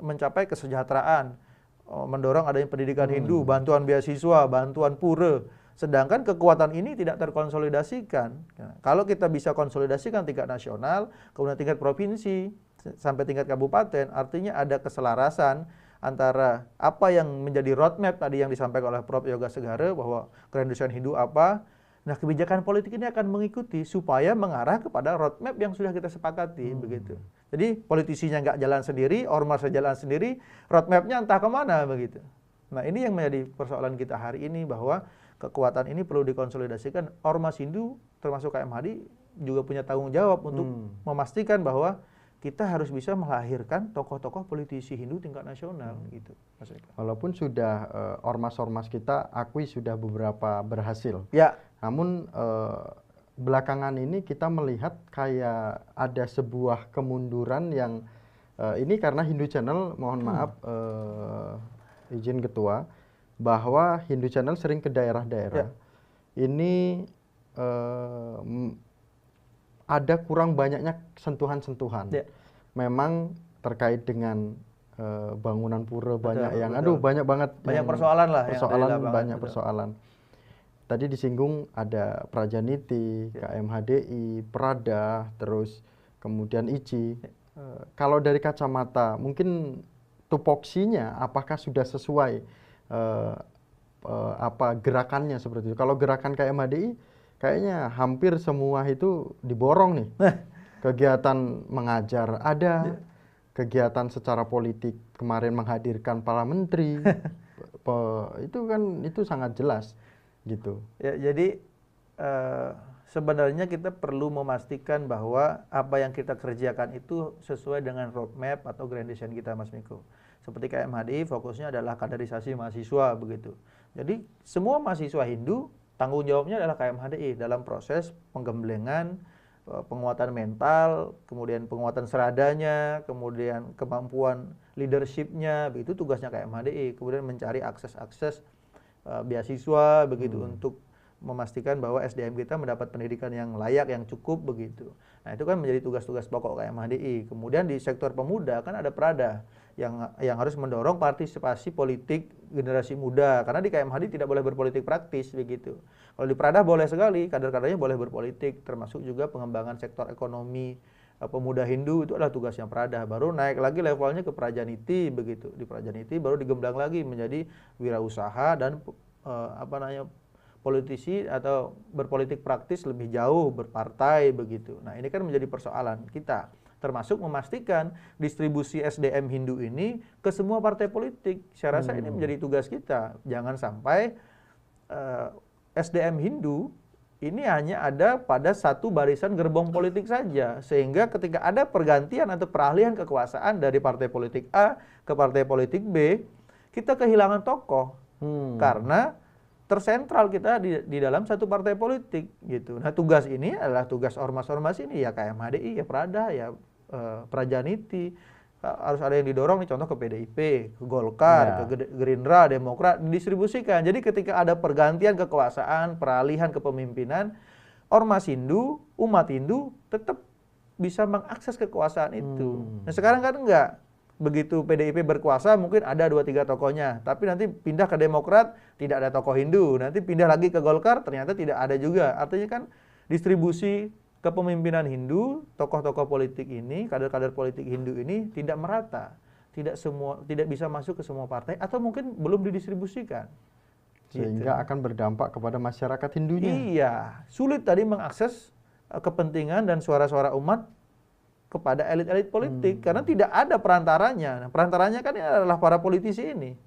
mencapai kesejahteraan, mendorong adanya pendidikan Hindu, bantuan beasiswa, bantuan pura. Sedangkan kekuatan ini tidak terkonsolidasikan. Nah, kalau kita bisa konsolidasikan tingkat nasional, kemudian tingkat provinsi, sampai tingkat kabupaten, artinya ada keselarasan antara apa yang menjadi roadmap tadi yang disampaikan oleh Prof. Yoga Segara bahwa keindustrian Hindu apa. Nah, kebijakan politik ini akan mengikuti supaya mengarah kepada roadmap yang sudah kita sepakati begitu. Jadi politisinya nggak jalan sendiri, ormasnya jalan sendiri, roadmapnya entah kemana begitu. Nah, ini yang menjadi persoalan kita hari ini bahwa kekuatan ini perlu dikonsolidasikan. Ormas Hindu termasuk KMHDI juga punya tanggung jawab untuk memastikan bahwa kita harus bisa melahirkan tokoh-tokoh politisi Hindu tingkat nasional gitu, Mas Eka. Walaupun sudah ormas-ormas kita akui sudah beberapa berhasil. Ya. Namun belakangan ini kita melihat kayak ada sebuah kemunduran yang ini karena Hindu Channel, mohon maaf izin ketua, bahwa Hindu Channel sering ke daerah-daerah. Ini ada kurang banyaknya sentuhan-sentuhan. Memang terkait dengan bangunan pura banyak yang banyak banget banyak persoalan lah, banyak persoalan. Tadi disinggung ada Prajaniti, KMHDI, Prada, terus kemudian ICI. Kalau dari kacamata mungkin tupoksinya apakah sudah sesuai apa gerakannya seperti itu? Kalau gerakan KMHDI kayaknya hampir semua itu diborong nih. Kegiatan mengajar ada, kegiatan secara politik kemarin menghadirkan para menteri, itu kan itu sangat jelas gitu. Ya, jadi sebenarnya kita perlu memastikan bahwa apa yang kita kerjakan itu sesuai dengan roadmap atau grand design kita, Mas Miko. Seperti KMHDI fokusnya adalah kaderisasi mahasiswa begitu. Jadi semua mahasiswa Hindu tanggung jawabnya adalah KMHDI dalam proses penggemblengan, penguatan mental, kemudian penguatan seradanya, kemudian kemampuan leadershipnya, begitu tugasnya KMHDI. Kemudian mencari akses-akses beasiswa begitu untuk memastikan bahwa SDM kita mendapat pendidikan yang layak, yang cukup begitu. Nah, itu kan menjadi tugas-tugas pokok KMHDI. Kemudian di sektor pemuda kan ada Prada yang harus mendorong partisipasi politik generasi muda, karena di KMHDI tidak boleh berpolitik praktis begitu. Kalau di Prada boleh sekali, kader-kadernya boleh berpolitik, termasuk juga pengembangan sektor ekonomi pemuda Hindu, itu adalah tugasnya Prada. Baru naik lagi levelnya ke Prajaniti begitu. Di Prajaniti baru digemblang lagi menjadi wirausaha dan politisi atau berpolitik praktis lebih jauh, berpartai begitu. Nah, ini kan menjadi persoalan kita, termasuk memastikan distribusi SDM Hindu ini ke semua partai politik. Saya rasa ini menjadi tugas kita. Jangan sampai SDM Hindu ini hanya ada pada satu barisan gerbong politik saja, sehingga ketika ada pergantian atau peralihan kekuasaan dari partai politik A ke partai politik B, kita kehilangan tokoh karena tersentral kita di dalam satu partai politik gitu. Nah, tugas ini adalah tugas ormas-ormas ini, ya KMHDI, ya Prada, ya Prajaniti. Harus ada yang didorong nih, contoh ke PDIP, ke Golkar, ke Gerindra, Demokrat, didistribusikan. Jadi ketika ada pergantian kekuasaan, peralihan kepemimpinan, ormas Hindu, umat Hindu tetap bisa mengakses kekuasaan itu. Nah, sekarang kan enggak. Begitu PDIP berkuasa mungkin ada 2-3 tokohnya, tapi nanti pindah ke Demokrat tidak ada tokoh Hindu, nanti pindah lagi ke Golkar ternyata tidak ada juga. Artinya kan distribusi kepemimpinan Hindu, tokoh-tokoh politik ini, kader-kader politik Hindu ini tidak merata, tidak bisa masuk ke semua partai atau mungkin belum didistribusikan. Sehingga akan berdampak kepada masyarakat Hindunya. Iya, sulit tadi mengakses kepentingan dan suara-suara umat kepada elit-elit politik karena tidak ada perantaranya. Nah, perantaranya kan adalah para politisi ini.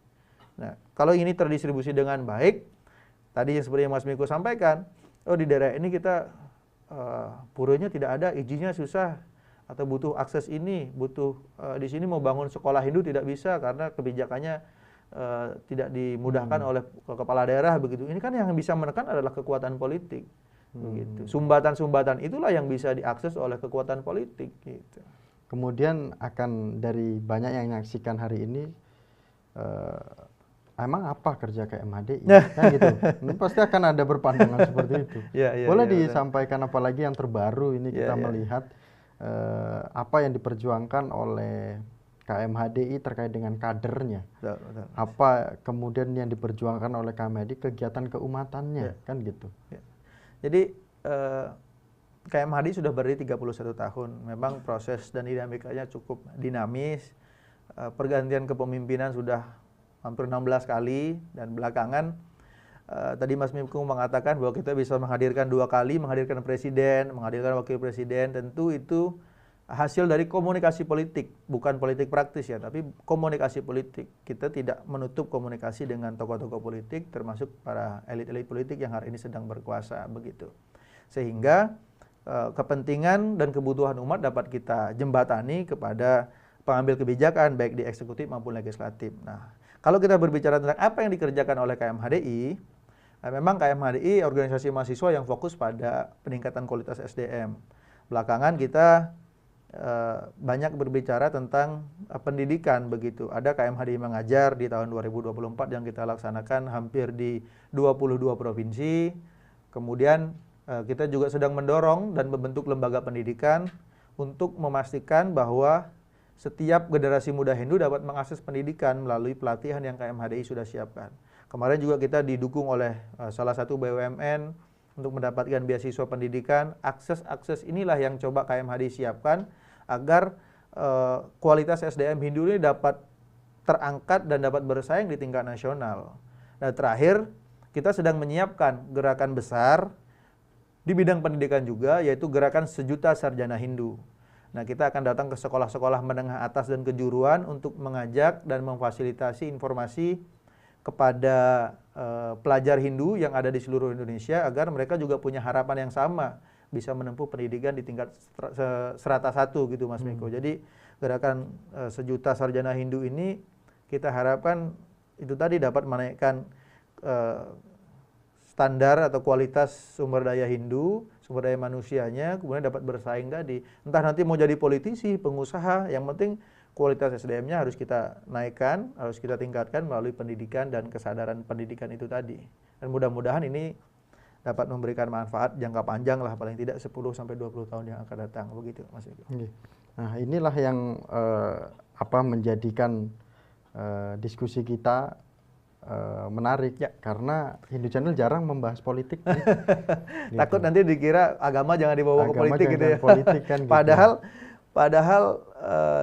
Nah, kalau ini terdistribusi dengan baik, tadi yang seperti yang Mas Miko sampaikan, di daerah ini kita puronya tidak ada, izinnya susah, atau butuh akses ini, butuh di sini mau bangun sekolah Hindu tidak bisa karena kebijakannya tidak dimudahkan oleh kepala daerah begitu. Ini kan yang bisa menekan adalah kekuatan politik. Begitu. Sumbatan-sumbatan itulah yang bisa diakses oleh kekuatan politik. Gitu. Kemudian akan dari banyak yang menyaksikan hari ini, emang apa kerja KMHDI? Kan gitu. Ini pasti akan ada berpandangan seperti itu. Boleh disampaikan apalagi yang terbaru ini kita melihat apa yang diperjuangkan oleh KMHDI terkait dengan kadernya. Betul. Apa kemudian yang diperjuangkan oleh KMHDI kegiatan keumatannya, kan gitu. Jadi KMHDI sudah berdiri 31 tahun. Memang proses dan dinamikanya cukup dinamis. Pergantian kepemimpinan sudah hampir 16 kali dan belakangan tadi Mas Miko mengatakan bahwa kita bisa menghadirkan 2 kali, menghadirkan presiden, menghadirkan wakil presiden. Tentu itu hasil dari komunikasi politik, bukan politik praktis ya, tapi komunikasi politik. Kita tidak menutup komunikasi dengan tokoh-tokoh politik, termasuk para elit-elit politik yang hari ini sedang berkuasa begitu. Sehingga kepentingan dan kebutuhan umat dapat kita jembatani kepada pengambil kebijakan baik di eksekutif maupun legislatif. Nah, kalau kita berbicara tentang apa yang dikerjakan oleh KMHDI, memang KMHDI organisasi mahasiswa yang fokus pada peningkatan kualitas SDM. Belakangan kita banyak berbicara tentang pendidikan begitu. Ada KMHDI Mengajar di tahun 2024 yang kita laksanakan hampir di 22 provinsi. Kemudian kita juga sedang mendorong dan membentuk lembaga pendidikan untuk memastikan bahwa setiap generasi muda Hindu dapat mengakses pendidikan melalui pelatihan yang KMHDI sudah siapkan. Kemarin juga kita didukung oleh salah satu BUMN untuk mendapatkan beasiswa pendidikan. Akses inilah yang coba KMHDI siapkan agar kualitas SDM Hindu ini dapat terangkat dan dapat bersaing di tingkat nasional. Nah, terakhir kita sedang menyiapkan gerakan besar di bidang pendidikan juga, yaitu gerakan 1 juta sarjana Hindu. Nah, kita akan datang ke sekolah-sekolah menengah atas dan kejuruan untuk mengajak dan memfasilitasi informasi kepada pelajar Hindu yang ada di seluruh Indonesia agar mereka juga punya harapan yang sama, bisa menempuh pendidikan di tingkat serata 1 gitu Mas Miko. Jadi gerakan 1 juta sarjana Hindu ini kita harapkan itu tadi dapat menaikkan standar atau kualitas sumber daya Hindu, sumber daya manusianya, kemudian dapat bersaing tadi. Entah nanti mau jadi politisi, pengusaha, yang penting kualitas SDM-nya harus kita naikkan, harus kita tingkatkan melalui pendidikan dan kesadaran pendidikan itu tadi. Dan mudah-mudahan ini dapat memberikan manfaat jangka panjang lah, paling tidak 10-20 tahun yang akan datang. Begitu Mas Eko. Nah, inilah yang menjadikan diskusi kita menarik karena Hindu Channel jarang membahas politik. Gitu. Takut nanti dikira agama jangan dibawa ke politik gitu ya. Politik kan gitu. Padahal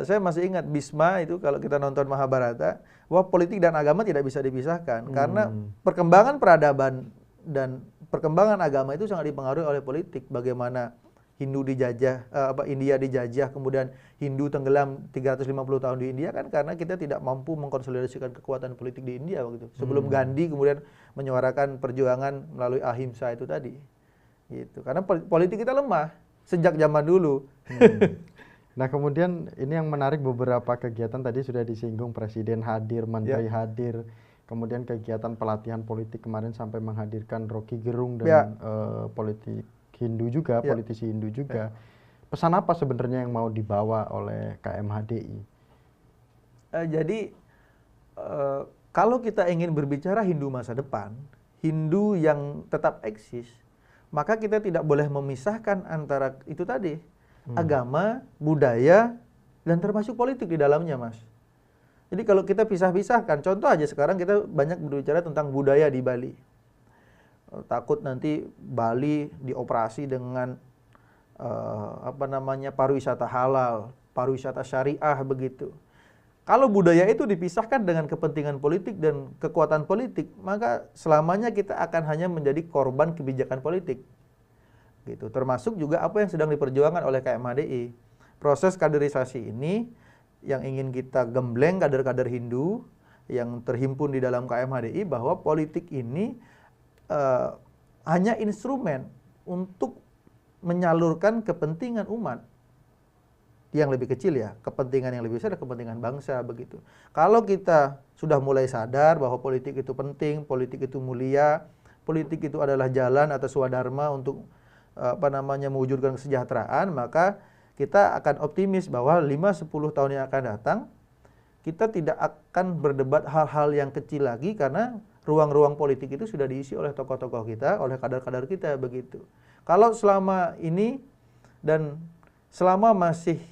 saya masih ingat Bhisma itu kalau kita nonton Mahabharata, bahwa politik dan agama tidak bisa dipisahkan karena perkembangan peradaban dan perkembangan agama itu sangat dipengaruhi oleh politik. Bagaimana Hindu dijajah, India dijajah, kemudian Hindu tenggelam 350 tahun di India kan karena kita tidak mampu mengkonsolidasikan kekuatan politik di India begitu. Sebelum Gandhi kemudian menyuarakan perjuangan melalui ahimsa itu tadi. Gitu. Karena politik kita lemah sejak zaman dulu. Nah, kemudian ini yang menarik, beberapa kegiatan tadi sudah disinggung, presiden hadir, menteri hadir. Kemudian kegiatan pelatihan politik kemarin sampai menghadirkan Rocky Gerung dan politik Hindu juga, politisi Hindu juga. Pesan apa sebenarnya yang mau dibawa oleh KMHDI? Jadi kalau kita ingin berbicara Hindu masa depan, Hindu yang tetap eksis, maka kita tidak boleh memisahkan antara itu tadi, agama, budaya, dan termasuk politik di dalamnya, Mas. Jadi kalau kita pisah-pisahkan, contoh aja sekarang kita banyak berbicara tentang budaya di Bali. Takut nanti Bali dioperasi dengan pariwisata halal, pariwisata syariah begitu. Kalau budaya itu dipisahkan dengan kepentingan politik dan kekuatan politik, maka selamanya kita akan hanya menjadi korban kebijakan politik. Gitu. Termasuk juga apa yang sedang diperjuangkan oleh KMHDI. Proses kaderisasi ini yang ingin kita gembleng kader-kader Hindu yang terhimpun di dalam KMHDI, bahwa politik ini hanya instrumen untuk menyalurkan kepentingan umat yang lebih kecil ya, kepentingan yang lebih besar adalah kepentingan bangsa begitu. Kalau kita sudah mulai sadar bahwa politik itu penting, politik itu mulia, politik itu adalah jalan atau swadharma untuk mewujudkan kesejahteraan, maka kita akan optimis bahwa 5-10 tahun yang akan datang kita tidak akan berdebat hal-hal yang kecil lagi, karena ruang-ruang politik itu sudah diisi oleh tokoh-tokoh kita, oleh kader-kader kita begitu. Kalau selama ini dan selama masih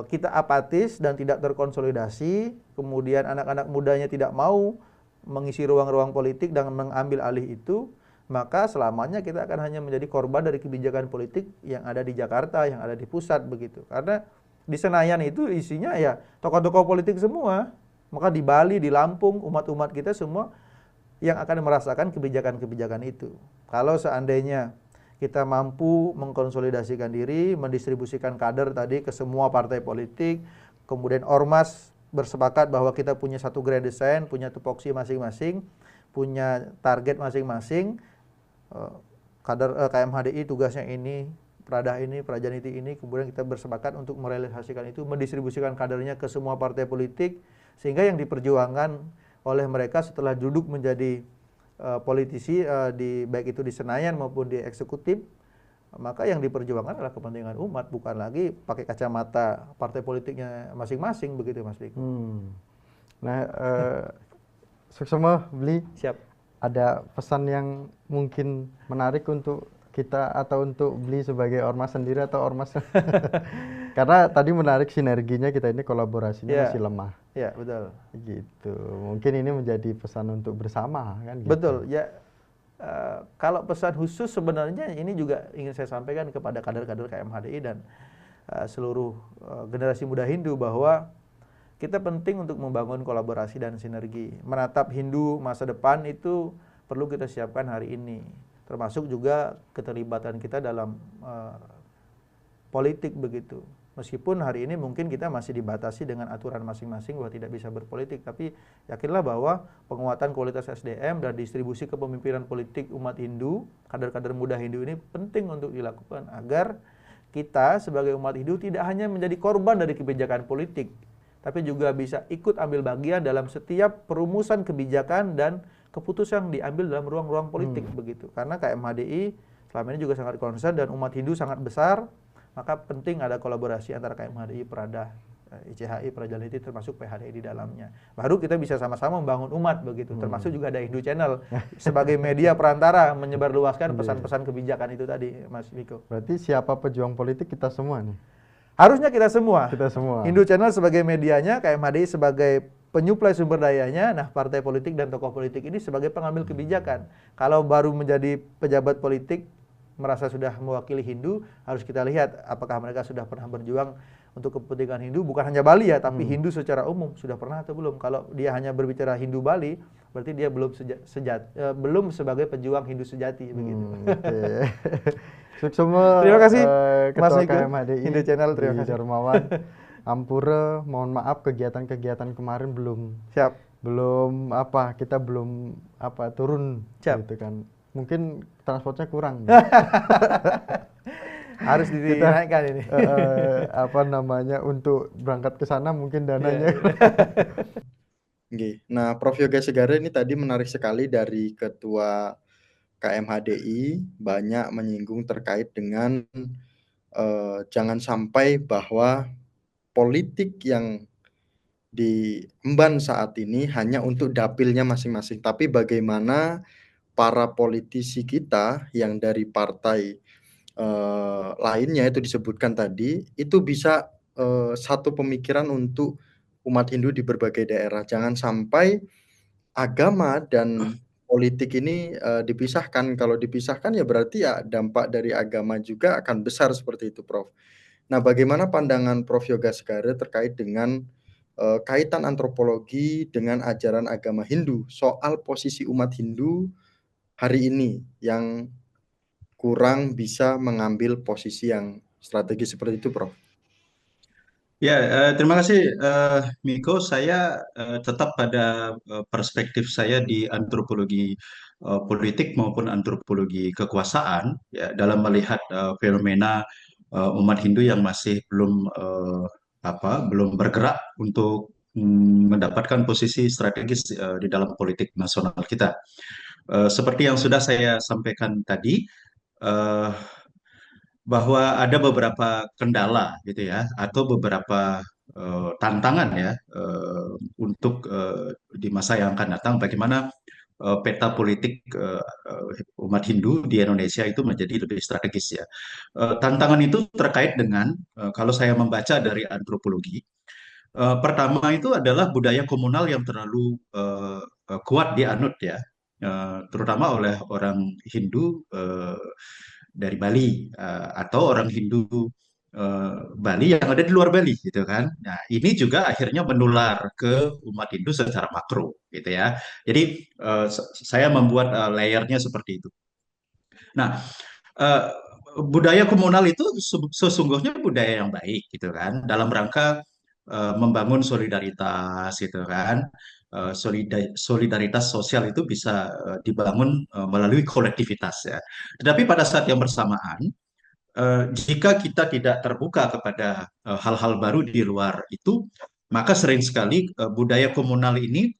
kita apatis dan tidak terkonsolidasi, kemudian anak-anak mudanya tidak mau mengisi ruang-ruang politik dan mengambil alih itu, maka selamanya kita akan hanya menjadi korban dari kebijakan politik yang ada di Jakarta, yang ada di pusat begitu. Karena di Senayan itu isinya ya tokoh-tokoh politik semua, maka di Bali, di Lampung, umat-umat kita semua yang akan merasakan kebijakan-kebijakan itu. Kalau seandainya kita mampu mengkonsolidasikan diri, mendistribusikan kader tadi ke semua partai politik, kemudian ormas bersepakat bahwa kita punya satu grand design, punya tupoksi masing-masing, punya target masing-masing, kader KMHDI tugasnya ini, Pradah ini, Prajaniti ini, kemudian kita bersepakat untuk merealisasikan itu, mendistribusikan kadernya ke semua partai politik, sehingga yang diperjuangkan oleh mereka setelah duduk menjadi politisi baik itu di Senayan maupun di eksekutif, maka yang diperjuangkan adalah kepentingan umat, bukan lagi pakai kacamata partai politiknya masing-masing begitu Mas Diko. Nah, Suksema Bli, Siap. ada pesan yang mungkin menarik untuk kita atau untuk Bli sebagai ormas sendiri atau ormas? Karena tadi menarik sinerginya kita ini kolaborasinya masih lemah. Ya, betul. Gitu. Mungkin ini menjadi pesan untuk bersama kan gitu. Betul. Ya, kalau pesan khusus sebenarnya ini juga ingin saya sampaikan kepada kader-kader KMHDI dan seluruh generasi muda Hindu, bahwa kita penting untuk membangun kolaborasi dan sinergi. Menatap Hindu masa depan itu perlu kita siapkan hari ini. Termasuk juga keterlibatan kita dalam politik begitu. Meskipun hari ini mungkin kita masih dibatasi dengan aturan masing-masing bahwa tidak bisa berpolitik, tapi yakinlah bahwa penguatan kualitas SDM dan distribusi kepemimpinan politik umat Hindu, kader-kader muda Hindu ini penting untuk dilakukan agar kita sebagai umat Hindu tidak hanya menjadi korban dari kebijakan politik, tapi juga bisa ikut ambil bagian dalam setiap perumusan kebijakan dan keputusan yang diambil dalam ruang-ruang politik begitu. Karena KMHDI selama ini juga sangat concern dan umat Hindu sangat besar, maka penting ada kolaborasi antara KMHDI, Pradah, ICHI, Prajaliti, termasuk PHDI di dalamnya. Baru kita bisa sama-sama membangun umat begitu. Termasuk juga ada Hindu Channel sebagai media perantara menyebarluaskan pesan-pesan kebijakan itu tadi, Mas Viko. Berarti siapa pejuang politik kita semua nih? Harusnya kita semua. Kita semua. Hindu Channel sebagai medianya, KMHDI sebagai penyuplai sumber dayanya, nah partai politik dan tokoh politik ini sebagai pengambil kebijakan. Kalau baru menjadi pejabat politik, merasa sudah mewakili Hindu, harus kita lihat apakah mereka sudah pernah berjuang untuk kepentingan Hindu, bukan hanya Bali ya, tapi Hindu secara umum sudah pernah atau belum. Kalau dia hanya berbicara Hindu Bali, berarti dia belum sebagai pejuang Hindu sejati begitu. Okay. Suksema, terima kasih Mas Ketua Niko, KMHDI Hindu Channel, terima kasih. Darmawan. Ampura, mohon maaf kegiatan-kegiatan kemarin kita belum turun. Siap. Gitu kan. Mungkin transportnya kurang. Harus dinaikkan ini. Untuk berangkat ke sana mungkin dananya. Nah, Prof. Yoga Segara ini tadi menarik sekali dari Ketua KMHDI, banyak menyinggung terkait dengan jangan sampai bahwa politik yang diemban saat ini hanya untuk dapilnya masing-masing, tapi bagaimana para politisi kita yang dari partai lainnya itu disebutkan tadi, itu bisa satu pemikiran untuk umat Hindu di berbagai daerah. Jangan sampai agama dan politik ini dipisahkan. Kalau dipisahkan ya berarti ya dampak dari agama juga akan besar seperti itu, Prof. Nah, bagaimana pandangan Prof. Yoga Segara terkait dengan kaitan antropologi dengan ajaran agama Hindu soal posisi umat Hindu hari ini yang kurang bisa mengambil posisi yang strategis seperti itu, Prof. Ya, terima kasih Miko. Saya tetap pada perspektif saya di antropologi politik maupun antropologi kekuasaan ya dalam melihat fenomena umat Hindu yang masih belum bergerak untuk mendapatkan posisi strategis di dalam politik nasional kita. Seperti yang sudah saya sampaikan tadi, eh, bahwa ada beberapa kendala gitu ya atau beberapa tantangan ya untuk di masa yang akan datang bagaimana peta politik umat Hindu di Indonesia itu menjadi lebih strategis ya. Tantangan itu terkait dengan kalau saya membaca dari antropologi, pertama itu adalah budaya komunal yang terlalu kuat dianut ya, terutama oleh orang Hindu dari Bali atau orang Hindu Bali yang ada di luar Bali gitu kan. Nah, ini juga akhirnya menular ke umat Hindu secara makro gitu ya. Jadi saya membuat layernya seperti itu. Nah, eh, budaya komunal itu sesungguhnya budaya yang baik gitu kan dalam rangka membangun solidaritas gitu kan. Solidaritas sosial itu bisa dibangun melalui kolektivitas ya. Tetapi pada saat yang bersamaan, jika kita tidak terbuka kepada hal-hal baru di luar itu, maka sering sekali budaya komunal ini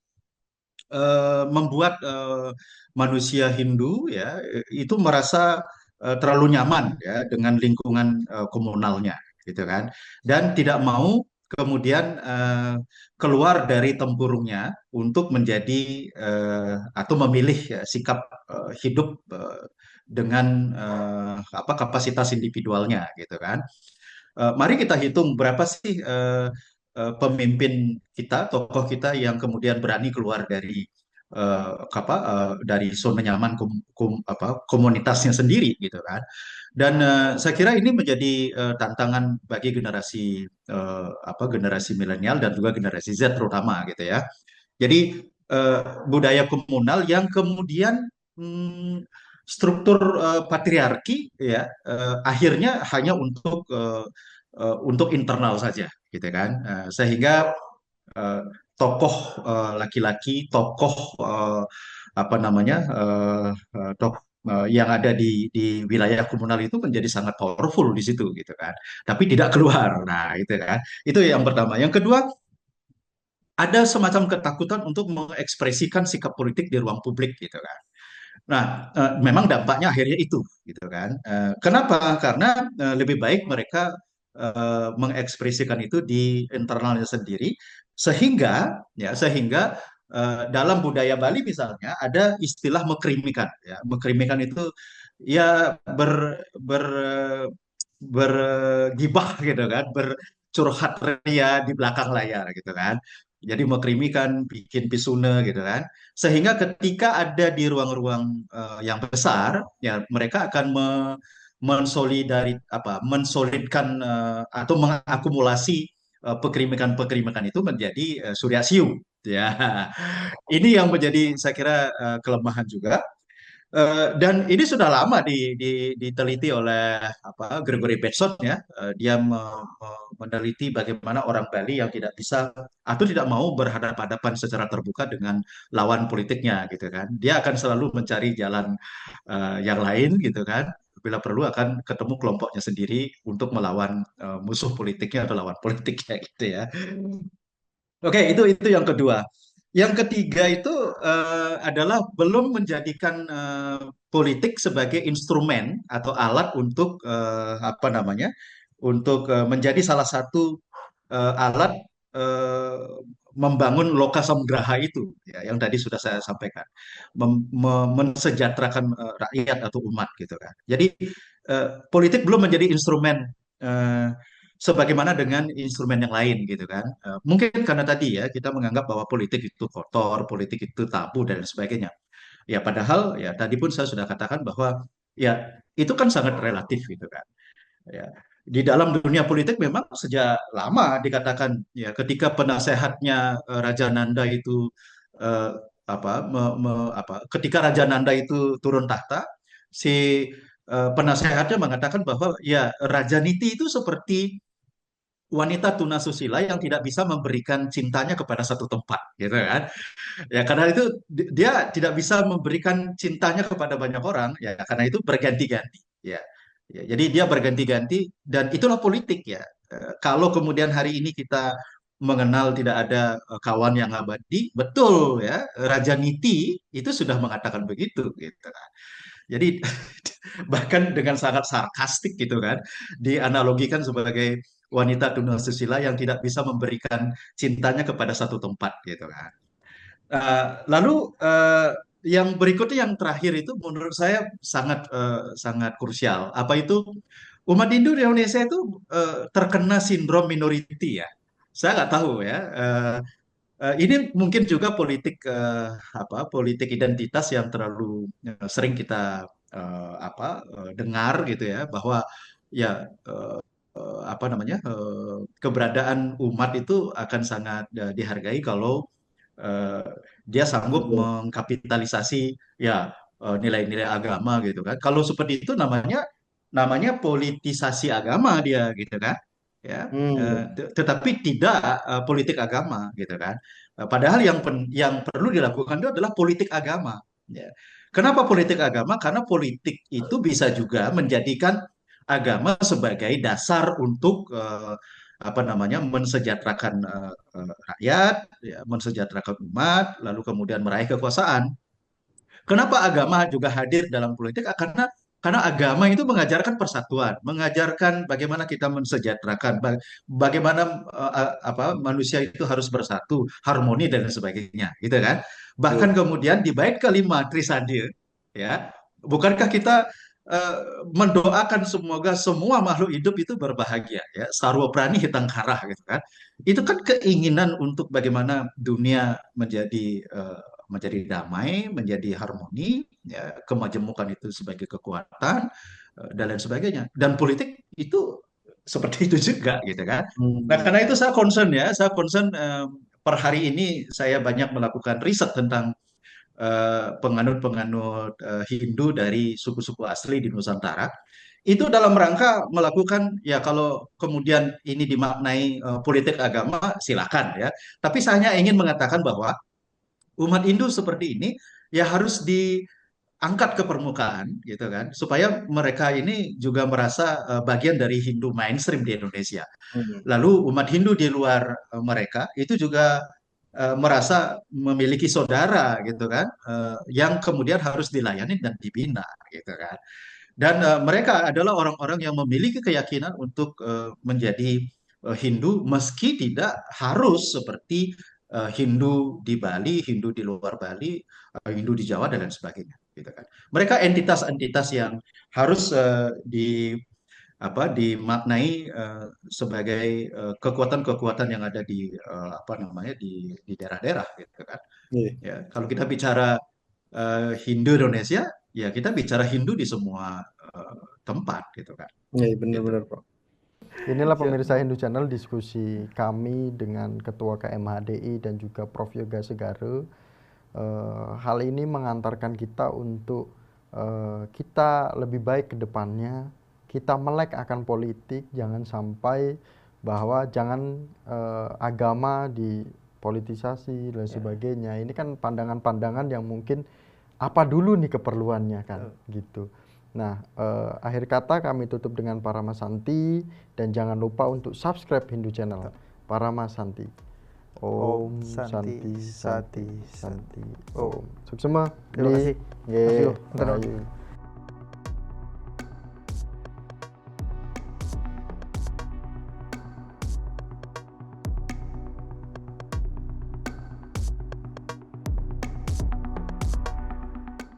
membuat manusia Hindu ya itu merasa terlalu nyaman ya dengan lingkungan komunalnya gitu kan, dan tidak mau kemudian keluar dari tempurungnya untuk menjadi atau memilih ya, sikap hidup dengan apa kapasitas individualnya gitu kan. Mari kita hitung berapa sih pemimpin kita, tokoh kita yang kemudian berani keluar dari dari zona nyaman komunitasnya sendiri gitu kan. Dan saya kira ini menjadi tantangan bagi generasi milenial dan juga generasi Z terutama gitu ya. Jadi eh, budaya komunal yang kemudian struktur patriarki ya akhirnya hanya untuk internal saja gitu kan. Sehingga eh, tokoh laki-laki, tokoh apa namanya yang ada di wilayah komunal itu menjadi sangat powerful di situ gitu kan. Tapi tidak keluar. Nah, itu kan. Itu yang pertama. Yang kedua, ada semacam ketakutan untuk mengekspresikan sikap politik di ruang publik gitu kan. Nah, memang dampaknya akhirnya itu gitu kan. Kenapa? Karena lebih baik mereka mengekspresikan itu di internalnya sendiri, sehingga dalam budaya Bali misalnya ada istilah mekrimikan ya. Mekrimikan itu ya bergibah gitu kan, bercurhat ria di belakang layar gitu kan. Jadi mekrimikan, bikin pisune gitu kan. Sehingga ketika ada di ruang-ruang yang besar, ya mereka akan mensolidkan atau mengakumulasi pekrimikan-pekrimikan itu menjadi surya siung. Ya, ini yang menjadi saya kira kelemahan juga. Dan ini sudah lama diteliti oleh Gregory Bateson ya. Dia meneliti bagaimana orang Bali yang tidak bisa atau tidak mau berhadapan-hadapan secara terbuka dengan lawan politiknya gitu kan. Dia akan selalu mencari jalan yang lain gitu kan. Bila perlu akan ketemu kelompoknya sendiri untuk melawan musuh politiknya atau lawan politiknya gitu ya. Oke, itu yang kedua. Yang ketiga itu adalah belum menjadikan politik sebagai instrumen atau alat untuk menjadi salah satu alat eh, membangun loka samgraha itu, ya, yang tadi sudah saya sampaikan, mensejahterakan rakyat atau umat gitu kan. Jadi politik belum menjadi instrumen eh, sebagaimana dengan instrumen yang lain gitu kan. Mungkin karena tadi ya kita menganggap bahwa politik itu kotor, politik itu tabu dan sebagainya. Ya padahal ya tadi pun saya sudah katakan bahwa ya itu kan sangat relatif gitu kan. Ya. Di dalam dunia politik memang sejak lama dikatakan ya ketika penasehatnya Raja Nanda itu eh, ketika Raja Nanda itu turun tahta, si penasehatnya mengatakan bahwa ya Raja Niti itu seperti wanita tunasusila yang tidak bisa memberikan cintanya kepada satu tempat gitu kan. Ya karena itu dia tidak bisa memberikan cintanya kepada banyak orang ya karena itu berganti-ganti ya. Ya, jadi dia berganti-ganti dan itulah politik ya. Kalau kemudian hari ini kita mengenal tidak ada kawan yang abadi, betul ya. Raja Niti itu sudah mengatakan begitu gitu kan. Jadi bahkan dengan sangat sarkastik gitu kan, dianalogikan sebagai wanita tunasusila yang tidak bisa memberikan cintanya kepada satu tempat gitu kan. Lalu yang berikutnya yang terakhir itu menurut saya sangat krusial. Apa itu? Umat Hindu di Indonesia itu terkena sindrom minority ya. Saya nggak tahu ya. Ini mungkin juga politik identitas yang terlalu sering kita dengar gitu ya bahwa ya apa namanya keberadaan umat itu akan sangat dihargai kalau eh, dia sanggup Betul. mengkapitalisasi ya nilai-nilai agama gitu kan. Kalau seperti itu namanya namanya politisasi agama dia gitu kan. Ya, Hmm. tetapi tidak politik agama gitu kan. Padahal yang perlu dilakukan itu adalah politik agama. Ya. Kenapa politik agama? Karena politik itu bisa juga menjadikan agama sebagai dasar untuk apa namanya mensejahterakan rakyat, ya, mensejahterakan umat, lalu kemudian meraih kekuasaan. Kenapa agama juga hadir dalam politik? Karena agama itu mengajarkan persatuan, mengajarkan bagaimana kita mensejahterakan, bagaimana manusia itu harus bersatu, harmoni dan sebagainya, gitu kan? Bahkan Betul. kemudian di bait kelima Trisadil, ya, bukankah kita eh, mendoakan semoga semua makhluk hidup itu berbahagia, ya, sarwa prani hitang karah, gitu kan? Itu kan keinginan untuk bagaimana dunia menjadi damai, menjadi harmoni, ya, kemajemukan itu sebagai kekuatan dan lain sebagainya. Dan politik itu seperti itu juga, gitu kan? Nah, Hmm. karena itu saya concern ya, saya concern per hari ini saya banyak melakukan riset tentang penganut-penganut Hindu dari suku-suku asli di Nusantara. Itu dalam rangka melakukan ya kalau kemudian ini dimaknai politik agama silakan ya. Tapi saya hanya ingin mengatakan bahwa umat Hindu seperti ini ya harus diangkat ke permukaan gitu kan supaya mereka ini juga merasa bagian dari Hindu mainstream di Indonesia. Hmm. Lalu umat Hindu di luar mereka itu juga merasa memiliki saudara gitu kan yang kemudian harus dilayani dan dibina gitu kan. Dan mereka adalah orang-orang yang memiliki keyakinan untuk menjadi Hindu meski tidak harus seperti Hindu di Bali, Hindu di luar Bali, Hindu di Jawa dan lain sebagainya, gitu kan. Mereka entitas-entitas yang harus dimaknai sebagai kekuatan-kekuatan yang ada di apa namanya di daerah-daerah, gitu kan. Iya. Ya, kalau kita bicara Hindu Indonesia, ya kita bicara Hindu di semua tempat gitu kan. Iya, Gitu. benar-benar, Pak. Inilah Siap. pemirsa Hindu Channel diskusi kami dengan Ketua KMHDI dan juga Prof. Yoga Segara. Hal ini mengantarkan kita untuk kita lebih baik ke depannya. Kita melek akan politik, jangan sampai bahwa jangan agama dipolitisasi dan sebagainya. Ini kan pandangan-pandangan yang mungkin apa dulu nih keperluannya kan, gitu. Nah, akhir kata kami tutup dengan Paramasanti dan jangan lupa untuk subscribe Hindu Channel Paramasanti. Om Santi Santi Santi Om. Suksema. Terima kasih. Terima kasih, Om. Rahayu.